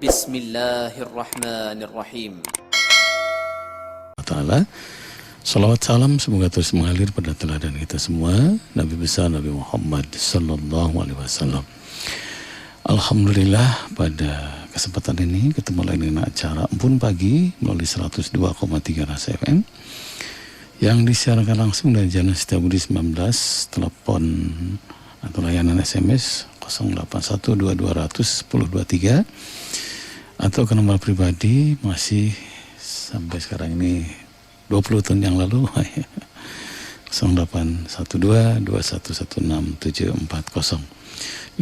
Bismillahirrahmanirrahim. Ta'ala, salawat salam semoga terus mengalir pada teladan kita semua, Nabi besar Nabi Muhammad sallallahu alaihi wasallam. Alhamdulillah, pada kesempatan ini ketemu lagi dengan acara Embun Pagi melalui 102,3 Ras FM yang disiarkan langsung dari Jalan Setiabudi 19, telepon atau layanan SMS 0812001023 atau ke nomor pribadi masih sampai sekarang ini 20 tahun yang lalu 081221164740.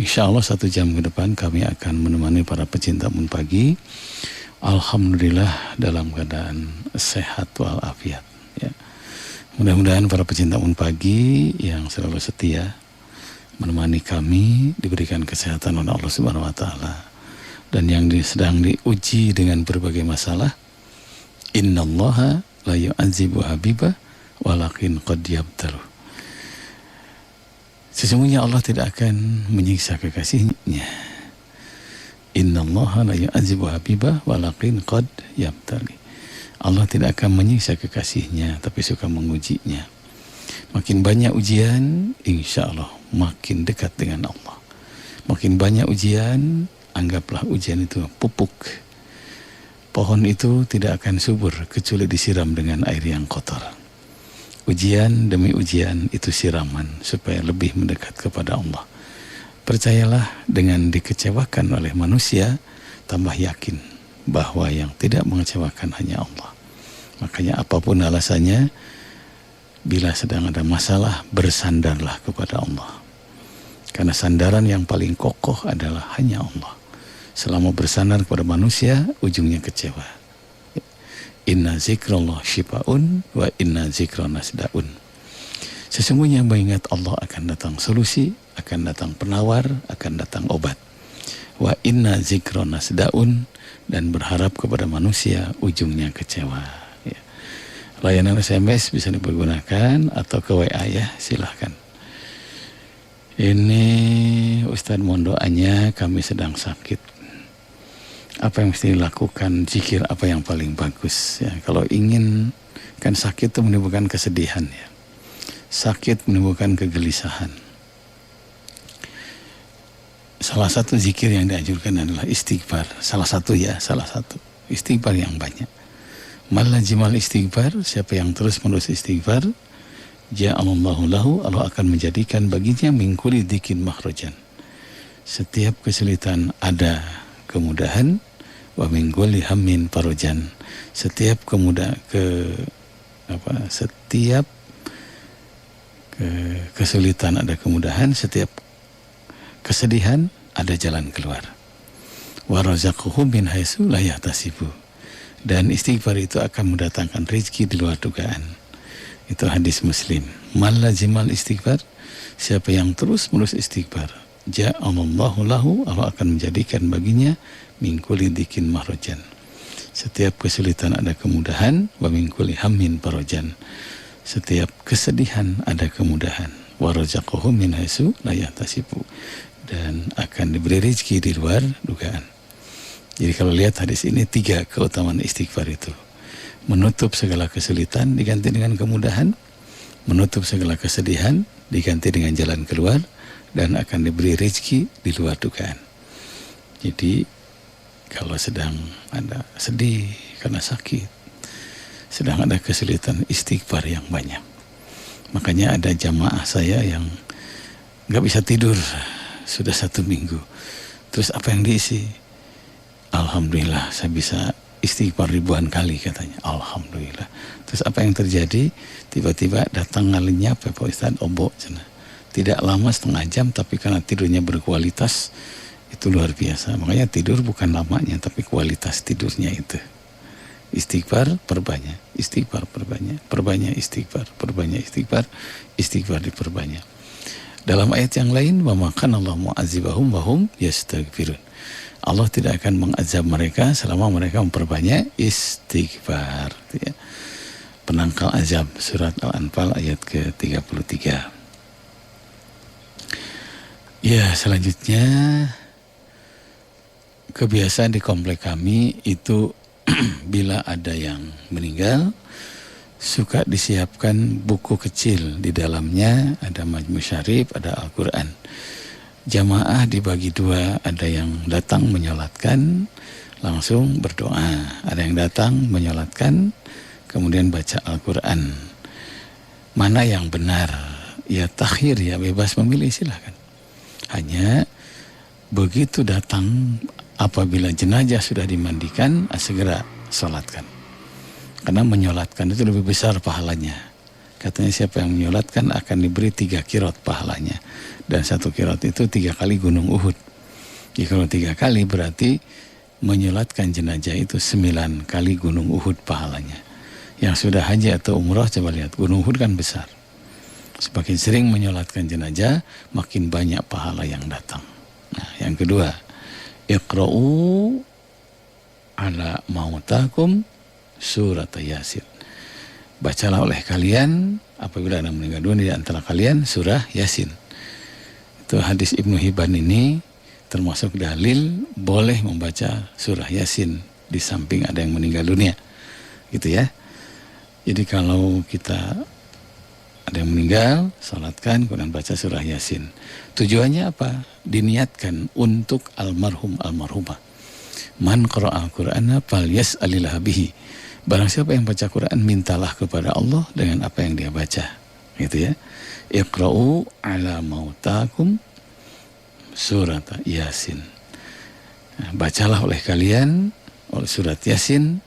Insya Allah 1 jam ke depan kami akan menemani para pecinta Embun Pagi, alhamdulillah dalam keadaan sehat walafiat ya. Mudah-mudahan para pecinta Embun Pagi yang selalu setia menemani kami diberikan kesehatan oleh Allah Subhanahu wa taala, dan yang sedang diuji dengan berbagai masalah, innallaha la yu'adzibu habibah walakin qad yabtalu. Sesungguhnya Allah tidak akan menyiksa kekasihnya. Innallaha la yu'adzibu habibah walakin qad yabtali. Allah tidak akan menyiksa kekasihnya, tapi suka mengujinya. Makin banyak ujian, insya Allah makin dekat dengan Allah. Makin banyak ujian, anggaplah ujian itu pupuk. Pohon itu tidak akan subur kecuali disiram dengan air yang kotor. Ujian demi ujian itu siraman supaya lebih mendekat kepada Allah. Percayalah, dengan dikecewakan oleh manusia, tambah yakin bahwa yang tidak mengecewakan hanya Allah. Makanya apapun alasannya, bila sedang ada masalah, bersandarlah kepada Allah. Karena sandaran yang paling kokoh adalah hanya Allah. Selama bersandar kepada manusia, ujungnya kecewa. Inna zikrullah syifa'un wa inna zikrona nasda'un. Sesungguhnya mengingat Allah akan datang solusi, akan datang penawar, akan datang obat. Wa inna zikrona nasda'un, dan berharap kepada manusia, ujungnya kecewa ya. Layanan SMS bisa dipergunakan atau ke WA ya, silahkan. Ini Ustadz, mohon doanya, kami sedang sakit. Apa yang mesti dilakukan, zikir apa yang paling bagus ya. Kalau ingin, kan sakit itu menimbulkan kesedihan ya. Sakit menimbulkan kegelisahan. Salah satu zikir yang dianjurkan adalah istighfar. Salah satu istighfar yang banyak. Malajimal istighfar, siapa yang terus-menerus istighfar, ja'alallahu lahu, Allah akan menjadikan baginya min kulli dhikin makhrajan. Setiap kesulitan ada kemudahan, wa min kulli hammin farajan. Setiap kesulitan ada kemudahan, setiap kesedihan ada jalan keluar. Wa razaqahu min haitsu la yahtasibu. Dan istighfar itu akan mendatangkan rezeki di luar dugaan. Itu hadis Muslim. Malajimal istighfar, siapa yang terus-menerus istighfar, ja'alallahu lahu, Allah akan menjadikan baginya min kulli dhikin makhrajan. Setiap kesulitan ada kemudahan, wa min kulli hammin farajan. Setiap kesedihan ada kemudahan, wa razaqahu min haitsu la yahtasibu, dan akan diberi rezeki di luar dugaan. Jadi kalau lihat hadis ini, 3 keutamaan istighfar itu. Menutup segala kesulitan diganti dengan kemudahan, menutup segala kesedihan diganti dengan jalan keluar, dan akan diberi rezeki di luar dugaan. Jadi kalau sedang ada sedih karena sakit, sedang ada kesulitan, istighfar yang banyak. Makanya ada jamaah saya yang gak bisa tidur sudah 1 minggu. Terus apa yang diisi? Alhamdulillah saya bisa istighfar ribuan kali katanya. Alhamdulillah. Terus apa yang terjadi? Tiba-tiba datang ngalinya Pak Ustadz obok sana. Tidak lama, setengah jam, tapi karena tidurnya berkualitas, itu luar biasa. Makanya tidur bukan lamanya, tapi kualitas tidurnya itu. Istighfar perbanyak, istighfar perbanyak, perbanyak istighfar, perbanyak istighfar, istighfar diperbanyak. Dalam ayat yang lain, wa makan Allah mu'adzibahum wa hum yastaghfirun. Allah tidak akan mengazab mereka selama mereka memperbanyak istighfar. Ya. Penangkal azab, surat Al-Anfal ayat ke-33. Ya, selanjutnya kebiasaan di komplek kami itu bila ada yang meninggal, suka disiapkan buku kecil, di dalamnya ada Majmu' Syarif, ada Al-Quran. Jamaah dibagi dua, ada yang datang menyolatkan langsung berdoa, ada yang datang menyolatkan kemudian baca Al-Quran. Mana yang benar? Ya takhir, ya bebas memilih, silahkan. Hanya begitu datang, apabila jenazah sudah dimandikan, segera sholatkan. Karena menyolatkan itu lebih besar pahalanya. Katanya siapa yang menyolatkan akan diberi 3 kirot pahalanya. Dan 1 kirot itu 3 kali gunung Uhud. Jadi kalau 3 kali berarti menyolatkan jenazah itu 9 kali gunung Uhud pahalanya. Yang sudah haji atau umrah coba lihat, gunung Uhud kan besar. Semakin sering menyolatkan jenazah, makin banyak pahala yang datang. Nah, yang kedua, Iqra'u ala mautakum surat Yasin. Bacalah oleh kalian apabila ada meninggal dunia di antara kalian surah Yasin. Itu hadis Ibnu Hibban ini termasuk dalil boleh membaca surah Yasin di samping ada yang meninggal dunia. Gitu ya. Jadi kalau kita ada yang meninggal, salatkan, kemudian baca surah Yasin. Tujuannya apa? Diniatkan untuk almarhum almarhumah. Man qara'a al-Qur'ana falyas'alillah bihi. Barang siapa yang baca Quran, mintalah kepada Allah dengan apa yang dia baca. Gitu ya. Iqra'u ala mautakum surat Yasin. Nah, bacalah oleh kalian surat Yasin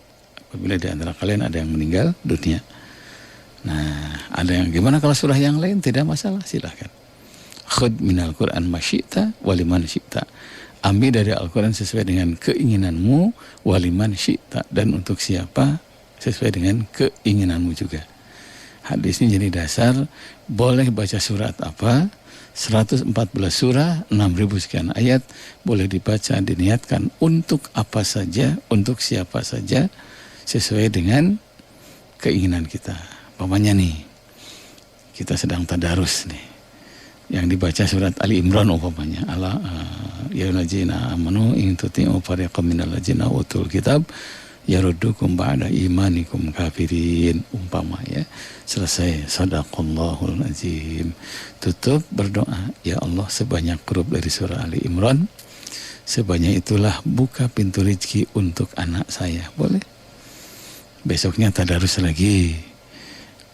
apabila di antara kalian ada yang meninggal dunia. Nah, ada yang gimana kalau surah yang lain? Tidak masalah, silahkan. Khud minal Qur'an masyita waliman syi'ta. Ambil dari Al-Quran sesuai dengan keinginanmu, waliman syi'ta, dan untuk siapa sesuai dengan keinginanmu juga. Hadis ini jadi dasar boleh baca surat apa, 114 surah, 6.000 sekian ayat, boleh dibaca, diniatkan untuk apa saja, untuk siapa saja, sesuai dengan keinginan kita. Pamannya nih, kita sedang tadarus nih, yang dibaca surat Ali Imran umpamanya, ya ladzina amanu in tuti'u fariqam minal ladzina utul kitab yaruddukum ba'da imanikum kafirin, umpama ya. Selesai, sadaqallahul azim. Tutup berdoa, ya Allah sebanyak huruf dari surah Ali Imran, sebanyak itulah buka pintu rezeki untuk anak saya. Boleh. Besoknya tadarus lagi.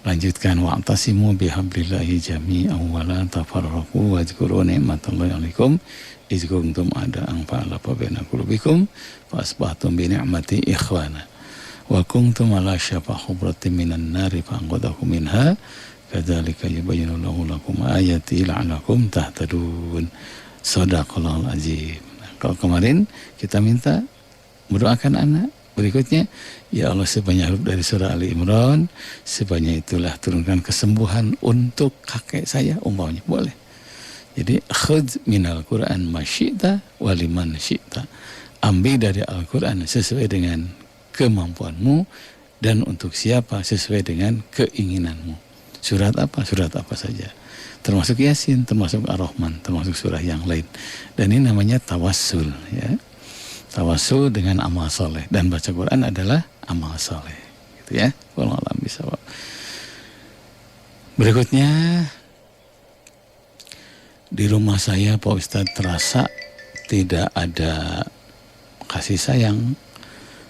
Lanjutkan, wa'tasimu bihablillahi jami'an wa la tafarraqu wazkuru ni'matallahi 'alaikum iz kuntum a'da'an fa'alafa baina qulubikum fa asbahtum bi ni'mati ikhwana wa kuntum ala syafa hubratin minan nari fa anqadhakum minha kadzalika yubayyinu Allahu lakum ayati la'allakum tahtadun. Shadaqallahul azim. Kalau kemarin kita minta mendoakan anak, berikutnya, ya Allah sebanyak huruf dari surah Ali Imran, sebanyak itulah turunkan kesembuhan untuk kakek saya, umpamanya. Boleh. Jadi khudz minal Qur'an masyita waliman syi'ta. Ambil dari Al-Quran sesuai dengan kemampuanmu dan untuk siapa sesuai dengan keinginanmu. Surat apa? Surat apa saja. Termasuk Yasin, termasuk Ar-Rahman, termasuk surah yang lain. Dan ini namanya tawassul, ya. Tawassul dengan amal soleh, dan baca Quran adalah amal soleh, gitu ya. Wallahu a'lam bishawab. Berikutnya, di rumah saya Pak Ustadz terasa tidak ada kasih sayang.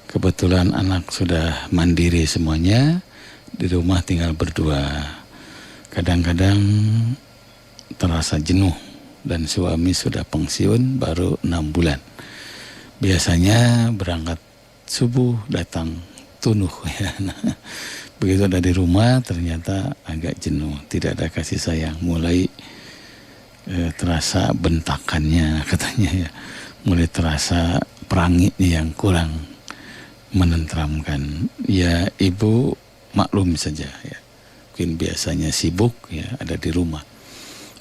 Kebetulan anak sudah mandiri semuanya, di rumah tinggal berdua. Kadang-kadang terasa jenuh, dan suami sudah pensiun baru 6 bulan. Biasanya berangkat subuh datang tunuh ya. Nah, begitu ada di rumah ternyata agak jenuh, tidak ada kasih sayang, mulai terasa bentakannya katanya ya, mulai terasa perangitnya yang kurang menenteramkan. Ya ibu maklum saja ya, mungkin biasanya sibuk ya ada di rumah.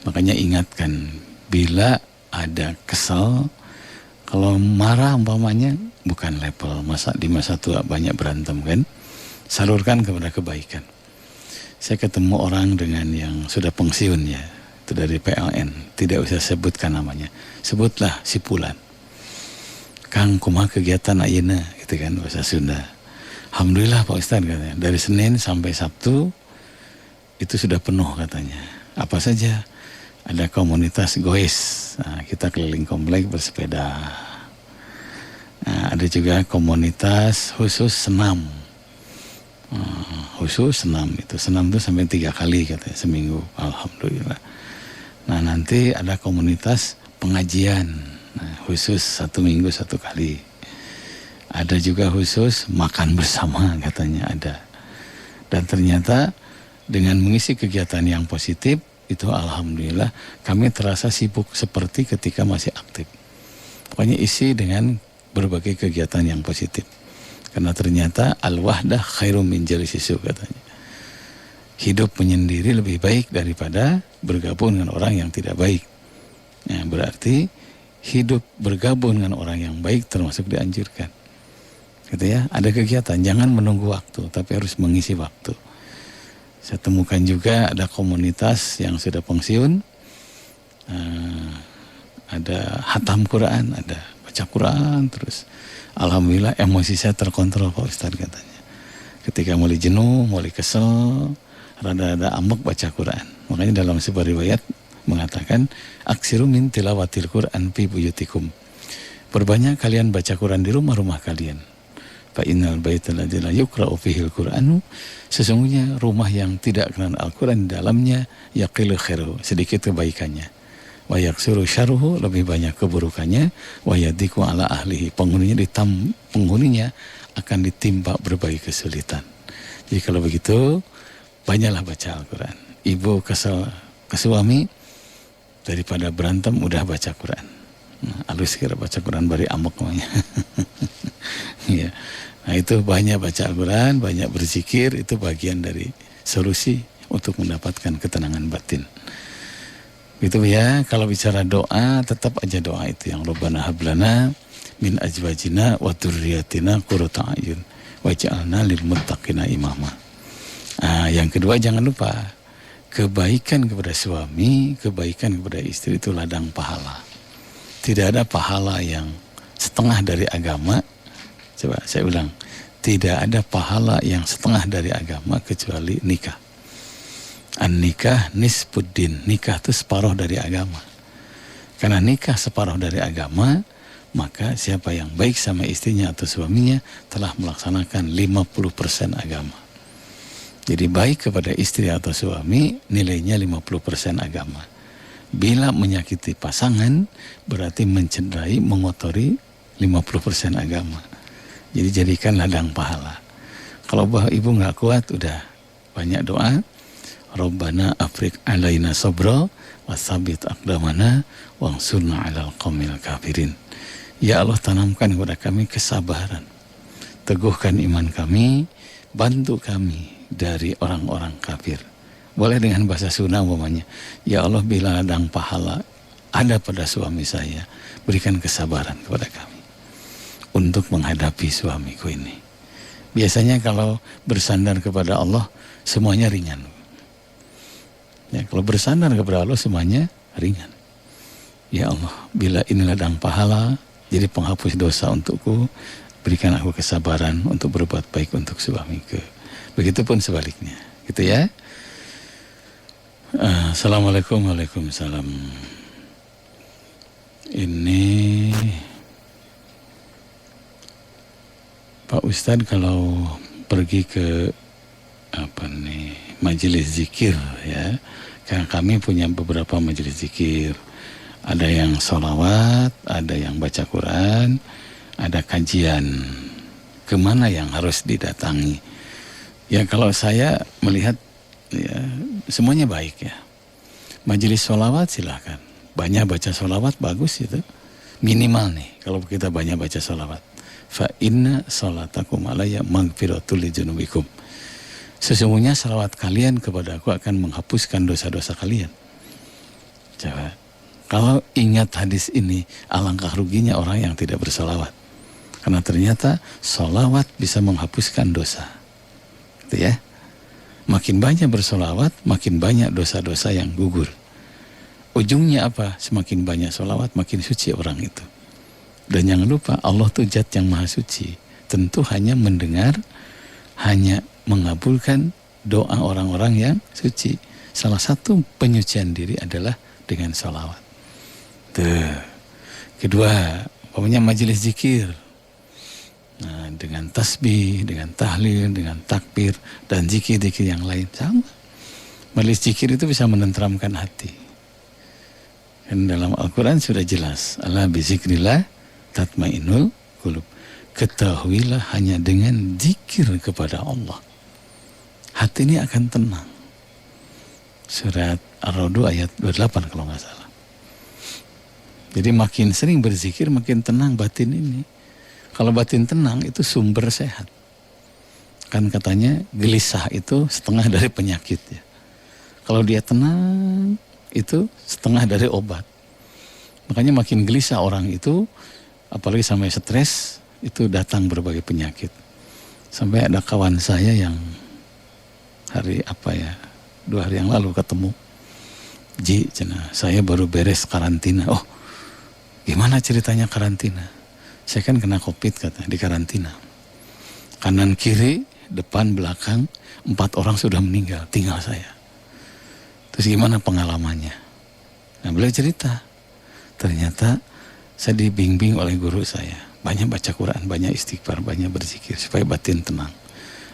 Makanya ingatkan bila ada kesal. Kalau marah umpamanya bukan level di masa tua banyak berantem kan, salurkan kepada kebaikan. Saya ketemu orang dengan yang sudah pensiun ya, itu dari PLN, tidak usah sebutkan namanya, sebutlah si Fulan. Kang kumaha kegiatan ayeuna gitu kan bahasa Sunda. Alhamdulillah Pak Ustadz katanya, dari Senin sampai Sabtu itu sudah penuh katanya. Apa saja? Ada komunitas goes. Nah, kita keliling komplek bersepeda. Nah, ada juga komunitas khusus senam. Khusus senam itu sampai 3 kali katanya seminggu. Alhamdulillah. Nah, nanti ada komunitas pengajian. Nah, khusus 1 minggu 1 kali. Ada juga khusus makan bersama katanya ada. Dan ternyata dengan mengisi kegiatan yang positif itu alhamdulillah kami terasa sibuk seperti ketika masih aktif. Pokoknya isi dengan berbagai kegiatan yang positif. Karena ternyata al-wahdah khairum min jalisisu katanya. Hidup menyendiri lebih baik daripada bergabung dengan orang yang tidak baik. Ya, berarti hidup bergabung dengan orang yang baik termasuk dianjurkan. Gitu ya, ada kegiatan, jangan menunggu waktu, tapi harus mengisi waktu. Saya temukan juga ada komunitas yang sudah pensiun, ada hatam Quran, ada baca Quran terus. Alhamdulillah emosi saya terkontrol Pak Ustadz katanya. Ketika mulai jenuh, mulai kesel, rada-rada ambek baca Quran. Makanya dalam sebuah riwayat mengatakan aksiru min tilawatil Quran fi buyutikum. Perbanyak kalian baca Quran di rumah-rumah kalian. Fa innal baital ladzi la yuqra'u fihil Qur'anu, sesungguhnya rumah yang tidak kenal Al-Qur'an di dalamnya yaqilu khairu, sedikit kebaikannya. Wa yaksuru syarruhu, lebih banyak keburukannya. Wa yadiku ala ahlihi, penghuninya akan ditimpa berbagai kesulitan. Jadi kalau begitu banyaklah baca Al-Quran. Ibu kesel ke suami, daripada berantem udah baca Quran. Nah, alus kira baca Quran bari amok namanya. Ya. Nah itu banyak baca Al-Quran, banyak berzikir, itu bagian dari solusi untuk mendapatkan ketenangan batin. Gitu ya, kalau bicara doa, tetap aja doa itu yang Rabbana hablana min azwajina wa dzurriyyatina qurrata a'yun waj'alna lil muttaqina imama. Nah, yang kedua jangan lupa, kebaikan kepada suami, kebaikan kepada istri itu ladang pahala. Tidak ada pahala yang setengah dari agama. Coba saya ulang, tidak ada pahala yang setengah dari agama kecuali nikah. An-nikah nisfuddin, nikah itu separuh dari agama. Karena nikah separuh dari agama, maka siapa yang baik sama istrinya atau suaminya telah melaksanakan 50% agama. Jadi baik kepada istri atau suami nilainya 50% agama. Bila menyakiti pasangan berarti mencederai, mengotori 50% agama. Jadi jadikan ladang pahala. Kalau ibu nggak kuat, udah banyak doa. Rabbana afrik alaina sabra wasabit aqdamana wangsurna alal qaumil kafirin. Ya Allah, tanamkan kepada kami kesabaran, teguhkan iman kami, bantu kami dari orang-orang kafir. Boleh dengan bahasa Sunda umpamanya, ya Allah, bila ladang pahala ada pada suami saya, berikan kesabaran kepada kami untuk menghadapi suamiku ini. Biasanya kalau bersandar kepada Allah semuanya ringan. Ya, kalau bersandar kepada Allah semuanya ringan. Ya Allah, bila ini ladang pahala jadi penghapus dosa untukku, berikan aku kesabaran untuk berbuat baik untuk suamiku. Begitupun sebaliknya, gitu ya. Assalamualaikum, waalaikumsalam. Ini Pak Ustadz kalau pergi ke majelis zikir ya, karena kami punya beberapa majelis zikir, ada yang sholawat, ada yang baca Quran, ada kajian, kemana yang harus didatangi? Ya kalau saya melihat ya, semuanya baik ya. Majelis sholawat silahkan, banyak baca sholawat bagus itu, minimal nih kalau kita banyak baca sholawat. Fa inna sholatakum alayya maghfiratul lijunubikum. Sesungguhnya salawat kalian kepada aku akan menghapuskan dosa-dosa kalian. Coba, kalau ingat hadis ini, alangkah ruginya orang yang tidak bersalawat. Karena ternyata salawat bisa menghapuskan dosa. Gitu ya. Makin banyak bersalawat, makin banyak dosa-dosa yang gugur. Ujungnya apa? Semakin banyak salawat, makin suci orang itu. Dan jangan lupa Allah tuh zat yang maha suci. Tentu hanya mendengar, hanya mengabulkan doa orang-orang yang suci. Salah satu penyucian diri adalah dengan sholawat. Tuh. Kedua, pokoknya majelis zikir. Nah, dengan tasbih, dengan tahlil, dengan takbir, dan zikir-zikir yang lain sama. Majelis zikir itu bisa menenteramkan hati. Dan dalam Al-Quran sudah jelas, ala bizikrillah tatmainul qulub. Ketahuilah hanya dengan zikir kepada Allah, hati ini akan tenang. Surat Ar-Ra'd ayat 28 kalau nggak salah. Jadi makin sering berzikir, makin tenang batin ini. Kalau batin tenang itu sumber sehat. Kan katanya gelisah itu setengah dari penyakit ya. Kalau dia tenang itu setengah dari obat. Makanya makin gelisah orang itu, apalagi sampai stres, itu datang berbagai penyakit. Sampai ada kawan saya yang hari 2 hari yang lalu ketemu. Ji, cina, saya baru beres karantina. Oh, gimana ceritanya karantina? Saya kan kena COVID kata, di karantina. Kanan kiri, depan belakang, 4 orang sudah meninggal, tinggal saya. Terus gimana pengalamannya? Nah, beliau cerita. Ternyata saya dibimbing oleh guru saya. Banyak baca Quran, banyak istighfar, banyak berzikir supaya batin tenang.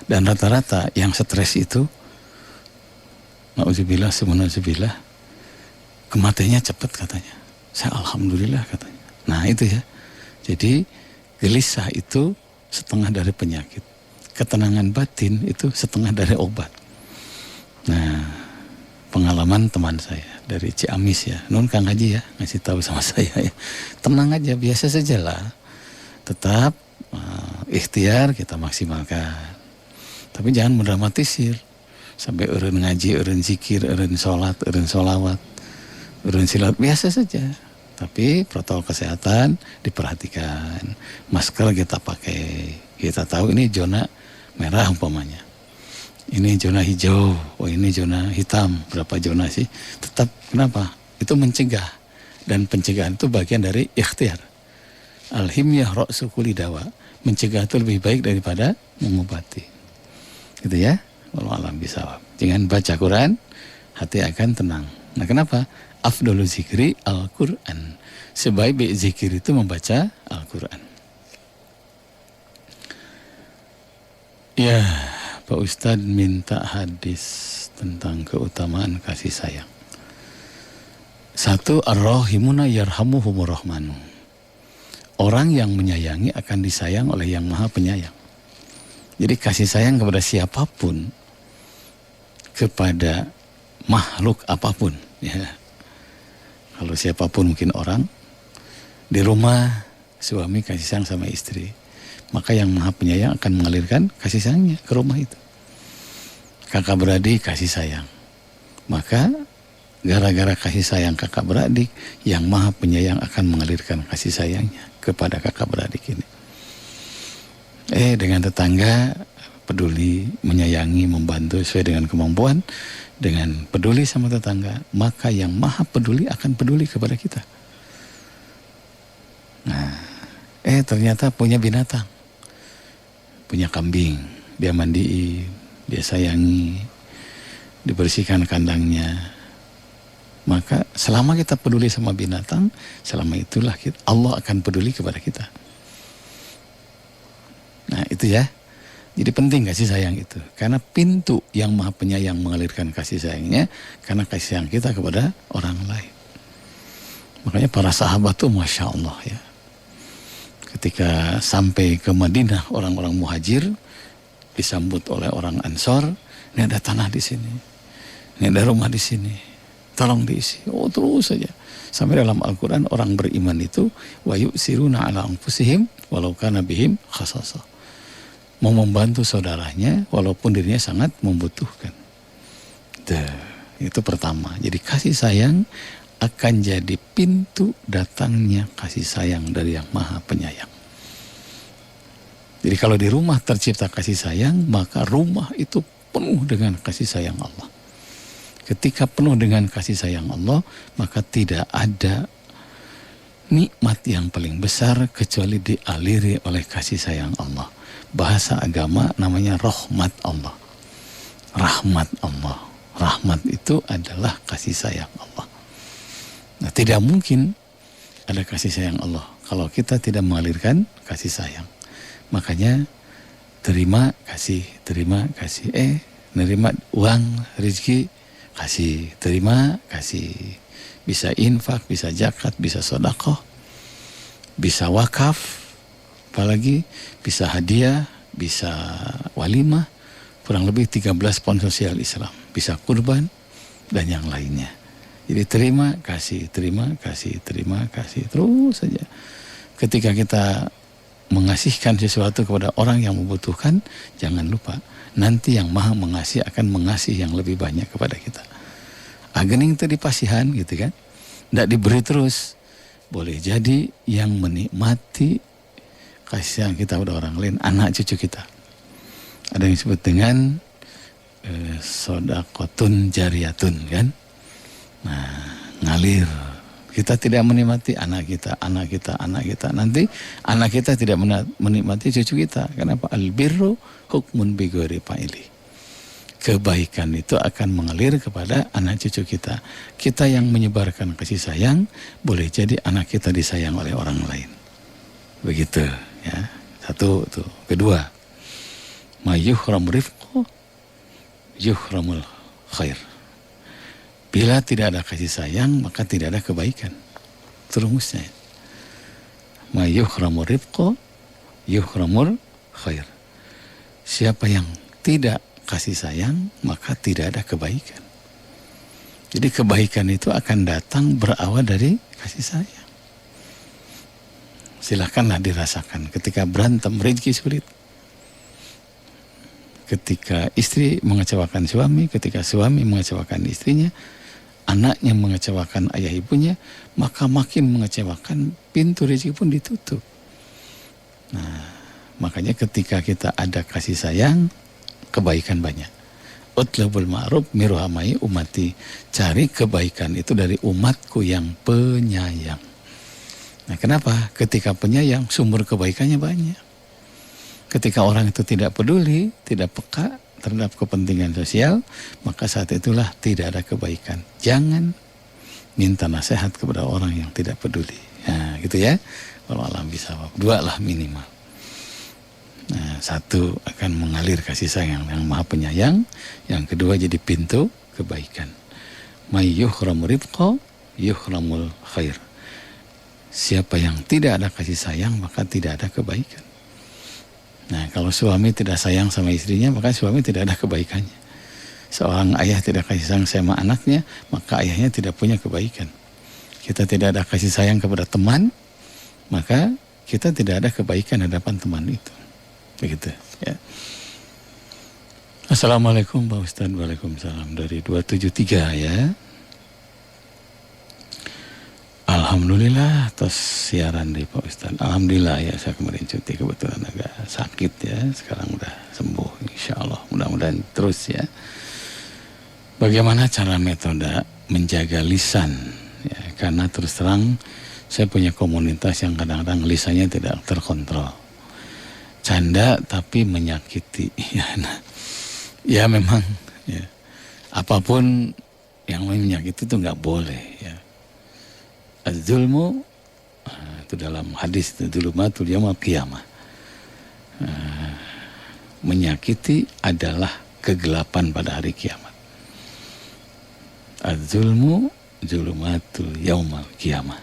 Dan rata-rata yang stres itu, na'udzubillah, semuna'udzubillah, kematiannya cepat katanya. Saya alhamdulillah katanya. Nah itu ya. Jadi gelisah itu setengah dari penyakit. Ketenangan batin itu setengah dari obat. Nah, pengalaman teman saya dari Ciamis ya. Nun Kang Haji ya, ngasih tahu sama saya ya. Tenang aja, biasa sajalah. Tetap ikhtiar kita maksimalkan. Tapi jangan mendramatisir. Sampai eureun ngaji, eureun zikir, eureun sholat, eureun sholawat, eureun silat, biasa saja. Tapi protokol kesehatan diperhatikan. Masker kita pakai. Kita tahu ini zona merah umpamanya. Ini zona hijau. Oh ini zona hitam. Berapa zona sih? Tetap kenapa? Itu mencegah. Dan pencegahan itu bagian dari ikhtiar. Al-himyah ra'su kulli dawa. Mencegah itu lebih baik daripada mengobati. Gitu ya. Wallahu a'lam bishawab. Jangan baca Quran, hati akan tenang. Nah kenapa? Afdolul zikri Al-Quran. Sebaik-baik zikir itu membaca Al-Quran. Ya, Pak Ustadz minta hadis tentang keutamaan kasih sayang. 1, ar-rahimuna yarhamuhumur rahmanu. Orang yang menyayangi akan disayang oleh yang maha penyayang. Jadi kasih sayang kepada siapapun, kepada makhluk apapun ya. Kalau siapapun, mungkin orang di rumah, suami kasih sayang sama istri, maka yang maha penyayang akan mengalirkan kasih sayangnya ke rumah itu. Kakak beradik kasih sayang, maka gara-gara kasih sayang kakak beradik, yang maha penyayang akan mengalirkan kasih sayangnya kepada kakak beradik ini. Dengan tetangga peduli, menyayangi, membantu sesuai dengan kemampuan. Dengan peduli sama tetangga, maka yang maha peduli akan peduli kepada kita. Nah, ternyata punya binatang, punya kambing, dia mandiin, dia sayangi, dibersihkan kandangnya. Maka selama kita peduli sama binatang, selama itulah Allah akan peduli kepada kita. Nah itu ya. Jadi penting kasih sayang itu. Karena pintu yang maha penyayang mengalirkan kasih sayangnya, karena kasih sayang kita kepada orang lain. Makanya para sahabat tuh Masya Allah ya. Ketika sampai ke Madinah, orang-orang muhajir disambut oleh orang Ansor. Ini ada tanah di sini, ini ada rumah di sini, tolong diisi. Oh terus saja. Sampai dalam Al-Quran orang beriman itu wa yu'siruna ala anfusihim walau kana bihim khasasah. Mau membantu saudaranya walaupun dirinya sangat membutuhkan. Itu pertama. Jadi kasih sayang akan jadi pintu datangnya kasih sayang dari yang maha penyayang. Jadi kalau di rumah tercipta kasih sayang, maka rumah itu penuh dengan kasih sayang Allah. Ketika penuh dengan kasih sayang Allah, maka tidak ada nikmat yang paling besar kecuali dialiri oleh kasih sayang Allah. Bahasa agama namanya rahmat Allah. Rahmat Allah. Rahmat itu adalah kasih sayang Allah. Nah, tidak mungkin ada kasih sayang Allah kalau kita tidak mengalirkan kasih sayang. Makanya terima kasih, nerima uang, rezeki, kasih, terima kasih. Bisa infak, bisa zakat, bisa sedekah, bisa wakaf, apalagi bisa hadiah, bisa walimah, kurang lebih 13 pon sosial Islam, bisa kurban dan yang lainnya. Jadi terima kasih, terus saja. Ketika kita mengasihkan sesuatu kepada orang yang membutuhkan, jangan lupa nanti yang Maha Mengasihi akan mengasihi yang lebih banyak kepada kita. Agening itu dipasihan gitu kan, tidak diberi terus. Boleh jadi yang menikmati kasih sayang kita pada orang lain anak cucu kita. Ada yang disebut dengan sodaqotun jariyatun kan. Nah, ngalir. Kita tidak menikmati anak kita. Nanti anak kita tidak menikmati cucu kita. Kenapa? Albirru hukmun bighairi fa'ili. Kebaikan itu akan mengalir kepada anak cucu kita. Kita yang menyebarkan kasih sayang, boleh jadi anak kita disayang oleh orang lain. Begitu ya. Satu tuh. Kedua, mayuhram rifqu yuhramul khair. Bila tidak ada kasih sayang, maka tidak ada kebaikan. Terumusnya. Ma yuhramur rifqu yuhramur khair. Siapa yang tidak kasih sayang, maka tidak ada kebaikan. Jadi kebaikan itu akan datang berawal dari kasih sayang. Silakanlah dirasakan ketika berantem, rezeki sulit. Ketika istri mengecewakan suami, ketika suami mengecewakan istrinya, anaknya mengecewakan ayah ibunya, maka makin mengecewakan, pintu rezeki pun ditutup. Nah, makanya ketika kita ada kasih sayang, kebaikan banyak. Utlabul ma'ruf miruhamai umati. Cari kebaikan itu dari umatku yang penyayang. Nah, kenapa? Ketika penyayang, sumber kebaikannya banyak. Ketika orang itu tidak peduli, tidak peka terhadap kepentingan sosial, maka saat itulah tidak ada kebaikan. Jangan minta nasihat kepada orang yang tidak peduli. Nah, gitu ya. Kalau alam bisa, dua lah minimal. Nah, satu akan mengalir kasih sayang yang Maha Penyayang, yang kedua jadi pintu kebaikan. May yuhramu rifqa yuhramul khair. Siapa yang tidak ada kasih sayang, maka tidak ada kebaikan. Nah, kalau suami tidak sayang sama istrinya, maka suami tidak ada kebaikannya. Seorang ayah tidak kasih sayang sama anaknya, maka ayahnya tidak punya kebaikan. Kita tidak ada kasih sayang kepada teman, maka kita tidak ada kebaikan hadapan teman itu. Begitu ya. Assalamualaikum Pak Ustadz. Waalaikumsalam. Dari 273 ya. Alhamdulillah atas siaran dari Pak Ustadz. Alhamdulillah ya, saya kemarin cuti kebetulan agak sakit ya. Sekarang udah sembuh insya Allah. Mudah-mudahan terus ya. Bagaimana cara metode menjaga lisan ya, karena terus terang saya punya komunitas yang kadang-kadang lisannya tidak terkontrol. Canda tapi menyakiti ya. Nah, ya memang ya, apapun yang menyakiti itu nggak boleh ya. Az-zulmu itu dalam hadis dzulumatul yaumil qiyamah. Menyakiti adalah kegelapan pada hari kiamat. Az-zulmu dzulumatul yaumil qiyamah.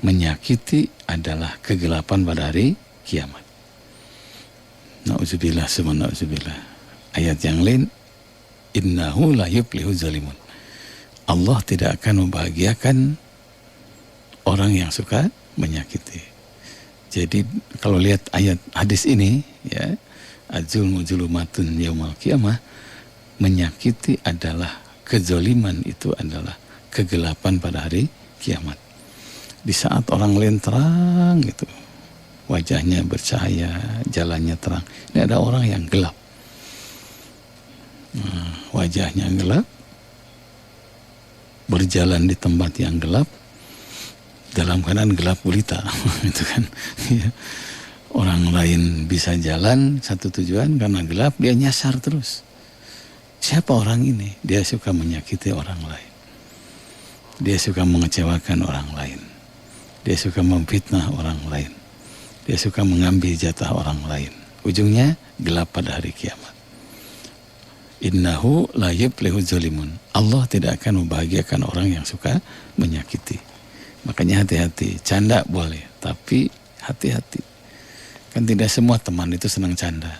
Menyakiti adalah kegelapan pada hari kiamat. Nauzubillah summa nauzubillah. Ayat yang lain, innahu la yuflihu zalimun. Allah tidak akan membahagiakan orang yang suka menyakiti. Jadi kalau lihat ayat hadis ini ya, az-zulmu dzulumatun yaumal qiyamah, menyakiti adalah kezaliman, itu adalah kegelapan pada hari kiamat. Di saat orang lain terang gitu, wajahnya bercahaya, jalannya terang. Ini ada orang yang gelap. Wajahnya gelap, berjalan di tempat yang gelap, dalam keadaan gelap gulita. Itu kan. Orang lain bisa jalan satu tujuan, karena gelap dia nyasar terus. Siapa orang ini? Dia suka menyakiti orang lain. Dia suka mengecewakan orang lain. Dia suka memfitnah orang lain. Dia suka mengambil jatah orang lain. Ujungnya gelap pada hari kiamat. Innahu la yuflihu zalimun. Allah tidak akan membahagiakan orang yang suka menyakiti. Makanya hati-hati. Canda boleh, tapi hati-hati. Kan tidak semua teman itu senang canda.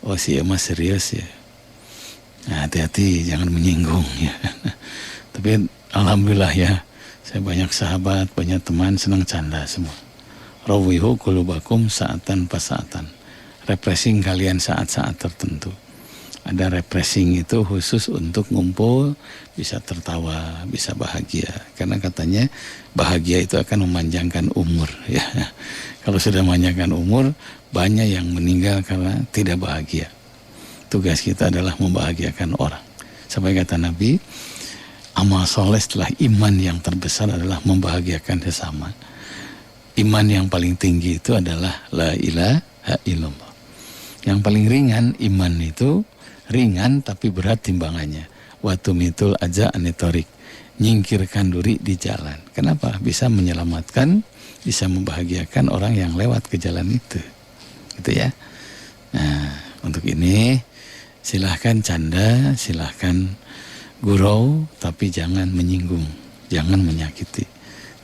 Oh si Emas serius ya. Nah, hati-hati, jangan menyinggung ya. Tapi alhamdulillah ya, saya banyak sahabat, banyak teman senang canda semua. Rawihu qulubakum sa'atan pasa'atan. Refreshing kalian saat-saat tertentu. Ada refreshing itu khusus untuk ngumpul, bisa tertawa, bisa bahagia. Karena katanya bahagia itu akan memanjangkan umur ya. Kalau sudah memanjangkan umur, banyak yang meninggal karena tidak bahagia. Tugas kita adalah membahagiakan orang. Sampai kata Nabi, amal soleh setelah iman yang terbesar adalah membahagiakan sesama. Iman yang paling tinggi itu adalah la ilaha illallah. Yang paling ringan iman itu ringan tapi berat timbangannya. Watumitul aja anitorik, nyingkirkan duri di jalan. Kenapa? Bisa menyelamatkan, bisa membahagiakan orang yang lewat ke jalan itu. Gitu ya. Nah, untuk ini silahkan canda, silahkan gurau, tapi jangan menyinggung, jangan menyakiti.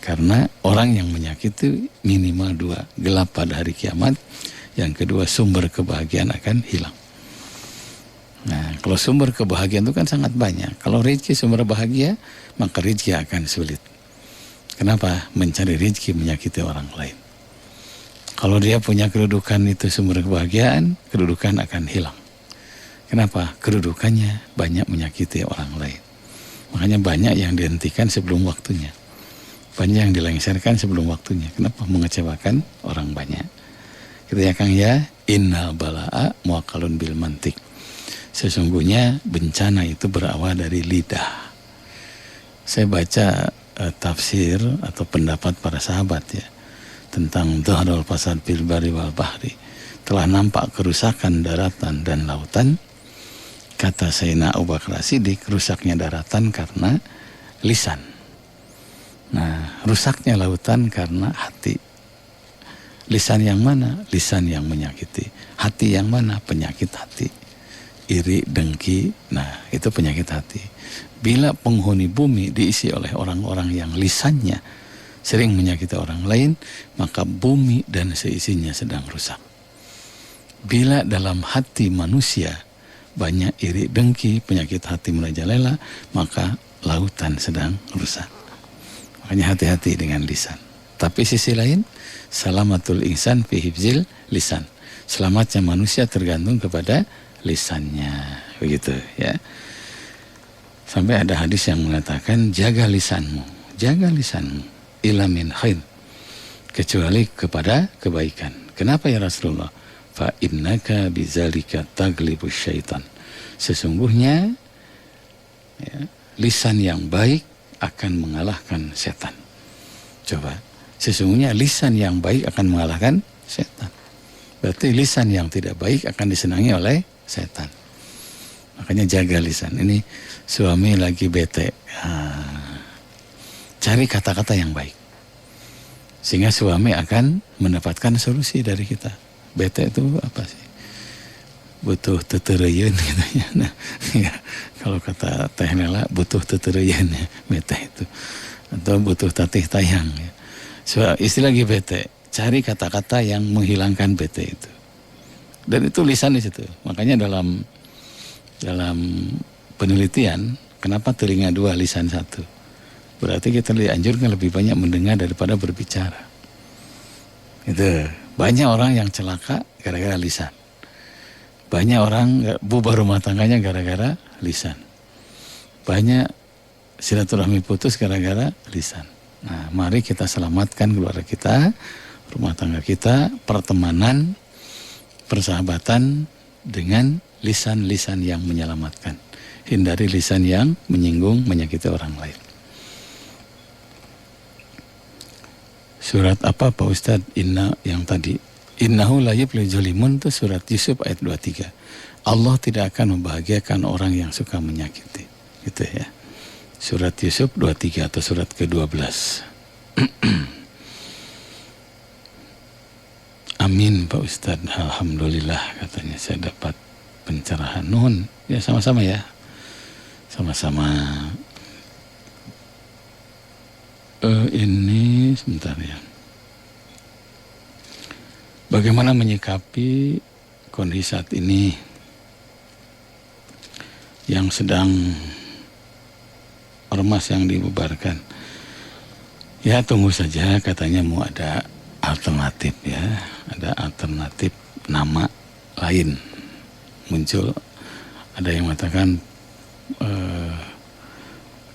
Karena orang yang menyakiti minimal dua, gelap pada hari kiamat. Yang kedua, sumber kebahagiaan akan hilang. Nah, kalau sumber kebahagiaan itu kan sangat banyak. Kalau rezeki sumber bahagia, maka rezeki akan sulit. Kenapa? Mencari rezeki menyakiti orang lain. Kalau dia punya kedudukan itu sumber kebahagiaan, kedudukan akan hilang. Kenapa? Kedudukannya banyak menyakiti orang lain. Makanya banyak yang dihentikan sebelum waktunya. Banyak yang dilengsarkan sebelum waktunya. Kenapa? Mengecewakan orang banyak. Kita ya Kang ya, innal bala'a muakalun bil mantik. Sesungguhnya bencana itu berawal dari lidah. Saya baca tafsir atau pendapat para sahabat ya tentang dhahrul fasad fil barri wal bahri. Telah nampak kerusakan daratan dan lautan. Kata Sayyidina Abu Bakar As-Siddiq, rusaknya daratan karena lisan. Nah, rusaknya lautan karena hati. Lisan yang mana? Lisan yang menyakiti. Hati yang mana? Penyakit hati. Iri, dengki, nah itu penyakit hati. Bila penghuni bumi diisi oleh orang-orang yang lisannya sering menyakiti orang lain, maka bumi dan seisinya sedang rusak. Bila dalam hati manusia banyak iri, dengki, penyakit hati merajalela, maka lautan sedang rusak. Makanya hati-hati dengan lisan. Tapi sisi lain, salamatul insan fi hifzil lisan. Selamatnya manusia tergantung kepada lisannya, begitu ya. Sampai ada hadis yang mengatakan jaga lisanmu ila min khair, kecuali kepada kebaikan. Kenapa ya Rasulullah? Fa innaka bizalika taglibus syaitan. Sesungguhnya ya, lisan yang baik akan mengalahkan setan. Coba, sesungguhnya lisan yang baik akan mengalahkan setan. Berarti lisan yang tidak baik akan disenangi oleh setan. Makanya jaga lisan. Ini suami lagi bete, cari kata-kata yang baik, sehingga suami akan mendapatkan solusi dari kita. Bete itu apa sih? Butuh tetereyeun katanya. Nah, ya, kalau kata Teh Nela butuh tetereyeun ya, bete itu. Atau butuh tatih tayang ya. So, istilah lagi bete, cari kata-kata yang menghilangkan bete itu. Dan itu lisan di situ. Makanya dalam penelitian, kenapa telinga dua, lisan satu? Berarti kita dianjurkan lebih banyak mendengar daripada berbicara. Itu banyak orang yang celaka gara-gara lisan. Banyak orang bubar rumah tangganya gara-gara lisan. Banyak silaturahmi putus gara-gara lisan. Nah, mari kita selamatkan keluarga kita, rumah tangga kita, pertemanan, persahabatan dengan lisan-lisan yang menyelamatkan. Hindari lisan yang menyinggung, menyakiti orang lain. Surat apa Pak Ustadz? Inna yang tadi. Innahu la yuflihul zalimun itu surat Yusuf ayat 23. Allah tidak akan membahagiakan orang yang suka menyakiti. Gitu ya. Surat Yusuf 23 atau surat ke-12. Amin Pak Ustadz. Alhamdulillah katanya saya dapat pencerahan. Nuhun. Ya sama-sama ya. Sama-sama. Ini sebentar ya. Bagaimana menyikapi kondisi saat ini yang sedang ormas yang dibubarkan? Ya tunggu saja, katanya mau ada alternatif ya, ada alternatif nama lain muncul. Ada yang mengatakan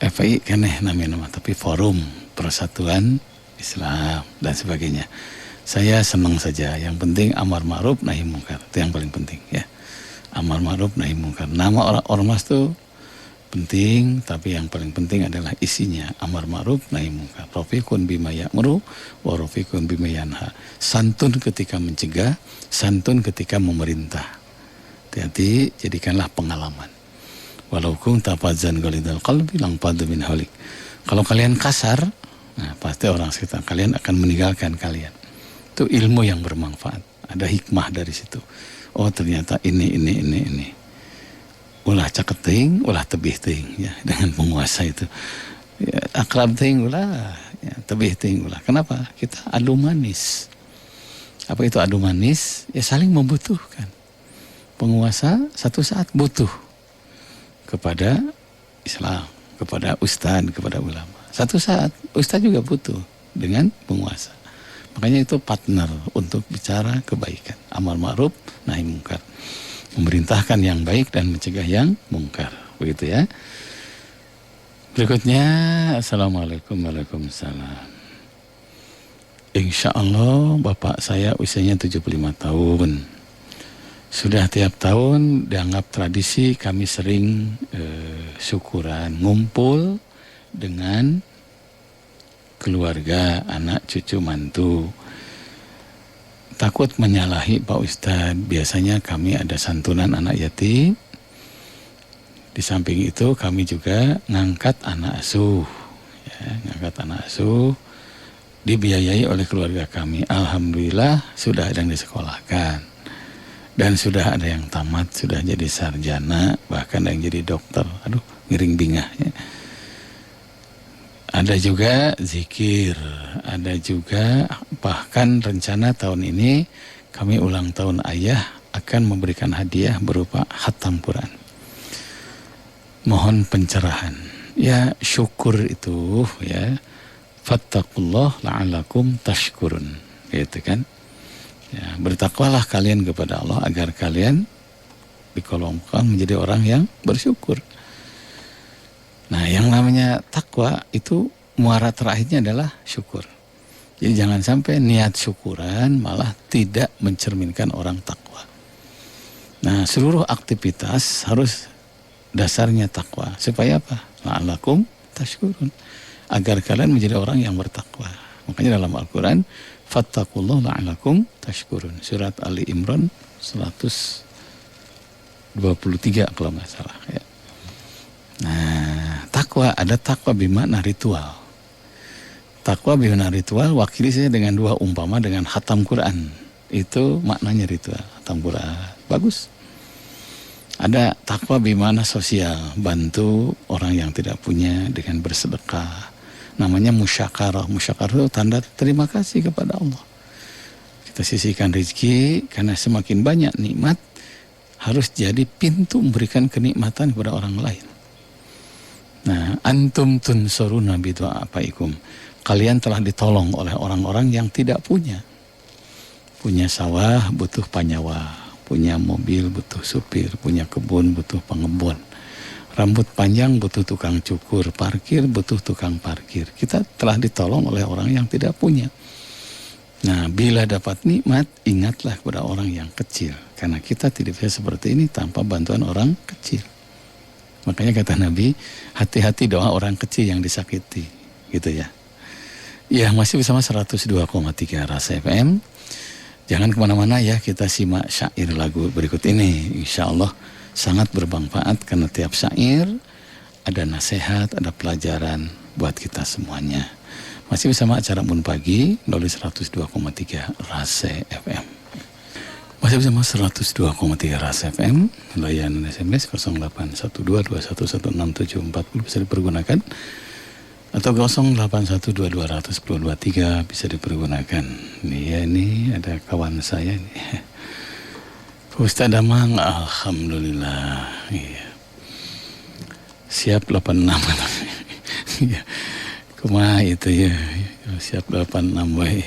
FPI keneh nama, tapi Forum Persatuan Islam dan sebagainya. Saya senang saja, yang penting amar ma'ruf nahi mungkar, itu yang paling penting ya. Amar ma'ruf nahi mungkar. Nama ormas itu penting, tapi yang paling penting adalah isinya. Amar ma'ruf nahi mungkar. Rafiqun bima ya'muru wa rafiqun bima yanha. Santun ketika mencegah, santun ketika memerintah. Hati-hati, jadikanlah pengalaman. Walau kunta fadzan ghalidhal qalbi lanfaddu min hawlik. Kalau kalian kasar, nah pasti orang sekitar kalian akan meninggalkan kalian. Itu ilmu yang bermanfaat. Ada hikmah dari situ. Oh ternyata ini. Ulah caket ting, ulah tebih ting ya, dengan penguasa itu. Ya, akrab ting ulah, ya, tebih ting ulah. Kenapa? Kita adu manis. Apa itu adu manis? Ya saling membutuhkan. Penguasa satu saat butuh kepada Islam, kepada ustadz, kepada ulama. Satu saat ustadz juga butuh dengan penguasa. Makanya itu partner untuk bicara kebaikan. Amar ma'ruf nahi mungkar. Memerintahkan yang baik dan mencegah yang mungkar. Begitu ya. Berikutnya, Assalamualaikum warahmatullahi wabarakatuh. Insya Allah bapak saya usianya 75 tahun. Sudah tiap tahun dianggap tradisi kami sering syukuran, ngumpul dengan keluarga, anak, cucu, mantu. Takut menyalahi Pak Ustadz, biasanya kami ada santunan anak yatim. Di samping itu kami juga ngangkat anak asuh. Ya, ngangkat anak asuh dibiayai oleh keluarga kami. Alhamdulillah sudah ada yang disekolahkan. Dan sudah ada yang tamat, sudah jadi sarjana, bahkan ada yang jadi dokter. Aduh, miring bingah ya. Ada juga zikir, ada juga bahkan rencana tahun ini kami ulang tahun ayah akan memberikan hadiah berupa khatam Quran. Mohon pencerahan. Ya syukur itu ya, fattaqullah la'alakum tashkurun. Gitu kan. Ya, bertakwalah kalian kepada Allah agar kalian dikolongkan menjadi orang yang bersyukur. Nah, yang namanya takwa itu muara terakhirnya adalah syukur. Jadi jangan sampai niat syukuran malah tidak mencerminkan orang takwa. Nah, seluruh aktivitas harus dasarnya takwa. Supaya apa? La'alakum tashkurun. Agar kalian menjadi orang yang bertakwa. Makanya dalam Al-Quran, fattaqullah la'alakum tashkurun. Surat Ali Imran 123 kalau nggak salah ya. Nah, takwa, ada takwa bermakna ritual. Takwa bermakna ritual, wakili saya dengan dua umpama dengan khatam Quran. Itu maknanya ritual, khatam Quran. Bagus. Ada takwa bermakna sosial, bantu orang yang tidak punya dengan bersedekah. Namanya musyakarah. Musyakarah itu tanda terima kasih kepada Allah. Kita sisihkan rezeki karena semakin banyak nikmat harus jadi pintu memberikan kenikmatan kepada orang lain. Nah, antum tunsuruna bi du'afaikum. Kalian telah ditolong oleh orang-orang yang tidak punya. Punya sawah butuh panyawa, punya mobil butuh supir, punya kebun butuh pengebun. Rambut panjang butuh tukang cukur, parkir butuh tukang parkir. Kita telah ditolong oleh orang yang tidak punya. Nah, bila dapat nikmat, ingatlah kepada orang yang kecil. Karena kita tidak bisa seperti ini tanpa bantuan orang kecil. Makanya kata Nabi, hati-hati doa orang kecil yang disakiti. Gitu ya. Ya, masih bersama 102,3 Ras FM. Jangan kemana-mana ya, kita simak syair lagu berikut ini. Insya Allah sangat bermanfaat karena tiap syair ada nasihat, ada pelajaran buat kita semuanya. Masih bersama acara Mun Pagi melalui 102,3 Ras FM. Masih bersama 102,3 Ras FM, layanan SMS 0812211674 bisa dipergunakan. Atau 0812210223 bisa dipergunakan. Ini ada kawan saya nih. Ustaz Damang, alhamdulillah. Iya. Siap 86. Iya. Kumaha itu ya. Siap 86 bae.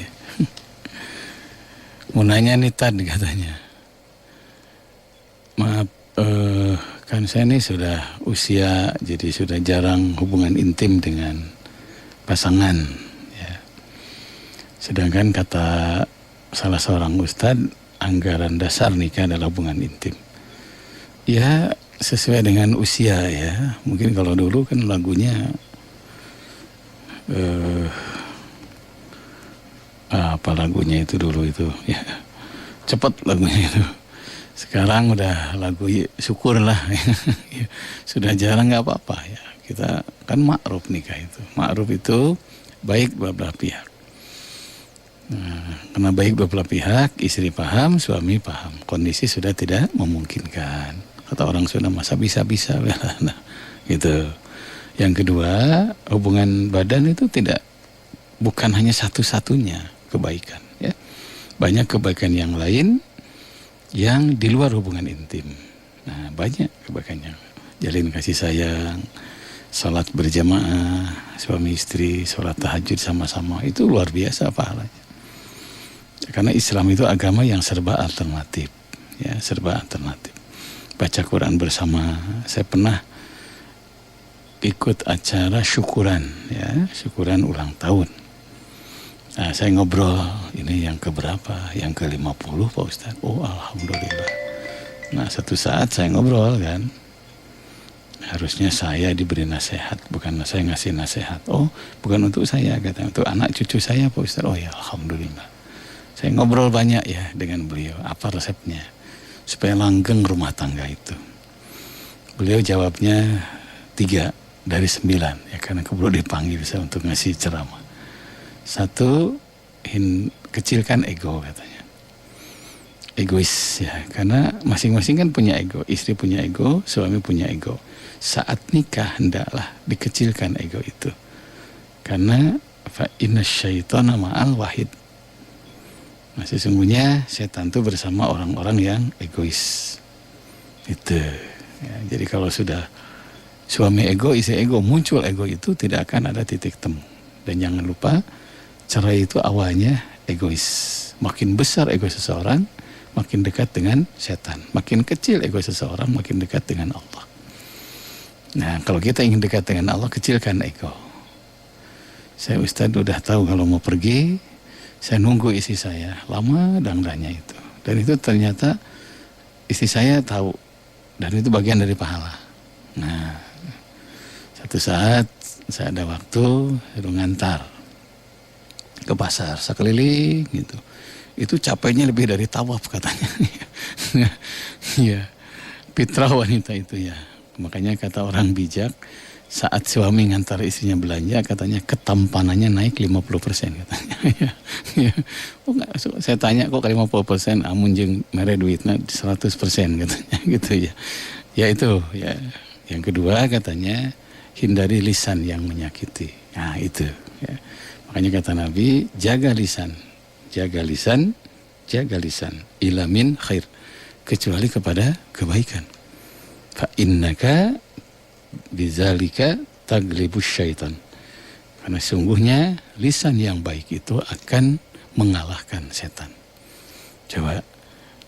Mau nanya nih tadi katanya. Maaf, kan saya ini sudah usia, jadi sudah jarang hubungan intim dengan pasangan ya. Sedangkan kata salah seorang ustadz, anggaran dasar nikah adalah hubungan intim. Ya sesuai dengan usia ya. Mungkin kalau dulu kan lagunya apa lagunya itu dulu itu ya, cepat lagunya itu. Sekarang udah lagu syukur lah. Sudah jarang, nggak apa-apa ya. Kita kan ma'ruf nikah itu. Ma'ruf itu baik dua belah pihak. Nah, karena baik dua belah pihak, istri paham, suami paham. Kondisi sudah tidak memungkinkan. Kata orang Sunda, masa bisa-bisa. Nah, gitu. Yang kedua, hubungan badan itu bukan hanya satu-satunya kebaikan. Ya. Banyak kebaikan yang lain yang di luar hubungan intim. Nah, banyak kebaikannya. Jalin kasih sayang, salat berjamaah, suami istri, salat tahajud sama-sama, itu luar biasa pahalanya. Karena Islam itu agama yang serba alternatif, ya, serba alternatif. Baca Quran bersama. Saya pernah ikut acara syukuran, ya, syukuran ulang tahun. Nah, saya ngobrol, ini yang keberapa? Yang ke-50 Pak Ustadz. Oh, alhamdulillah. Nah, satu saat saya ngobrol kan, harusnya saya diberi nasihat, bukan saya ngasih nasihat. Oh, bukan untuk saya, katanya, untuk anak cucu saya Pak Ustadz. Oh ya, alhamdulillah. Saya ngobrol banyak ya dengan beliau. Apa resepnya? Supaya langgeng rumah tangga itu. Beliau jawabnya 3 dari 9, ya, karena keburu dipanggil saya untuk ngasih ceramah. 1, kecilkan ego katanya. Egois ya, karena masing-masing kan punya ego. Istri punya ego, suami punya ego. Saat nikah hendaklah dikecilkan ego itu. Karena fa inna syaitana ma'al wahid. Nah, sesungguhnya setan itu bersama orang-orang yang egois. Itu. Ya, jadi kalau sudah suami ego, istri ego, muncul ego itu tidak akan ada titik temu. Dan jangan lupa, cerai itu awalnya egois. Makin besar ego seseorang, makin dekat dengan setan. Makin kecil ego seseorang, makin dekat dengan Allah. Nah, kalau kita ingin dekat dengan Allah, kecilkan ego. Saya Ustadz udah tahu kalau mau pergi, saya nunggu istri saya. Lama dangdangnya itu. Dan itu ternyata istri saya tahu. Dan itu bagian dari pahala. Nah, satu saat saya ada waktu, saya ngantar ke pasar, sekeliling gitu. Itu capeknya lebih dari tawaf katanya. Ya, fitrah wanita itu ya. Makanya kata orang bijak, saat suami ngantar istrinya belanja, katanya ketampanannya naik 50% katanya. Ya. Oh, enggak, saya tanya kok 50%, amun jeung mere duitna 100% katanya gitu ya. Ya itu ya. Yang kedua katanya, hindari lisan yang menyakiti. Nah itu ya. Makanya kata Nabi, jaga lisan, ilamin khair, kecuali kepada kebaikan. Fa innaka bizalika taglibus syaitan. Karena sungguhnya lisan yang baik itu akan mengalahkan setan. Coba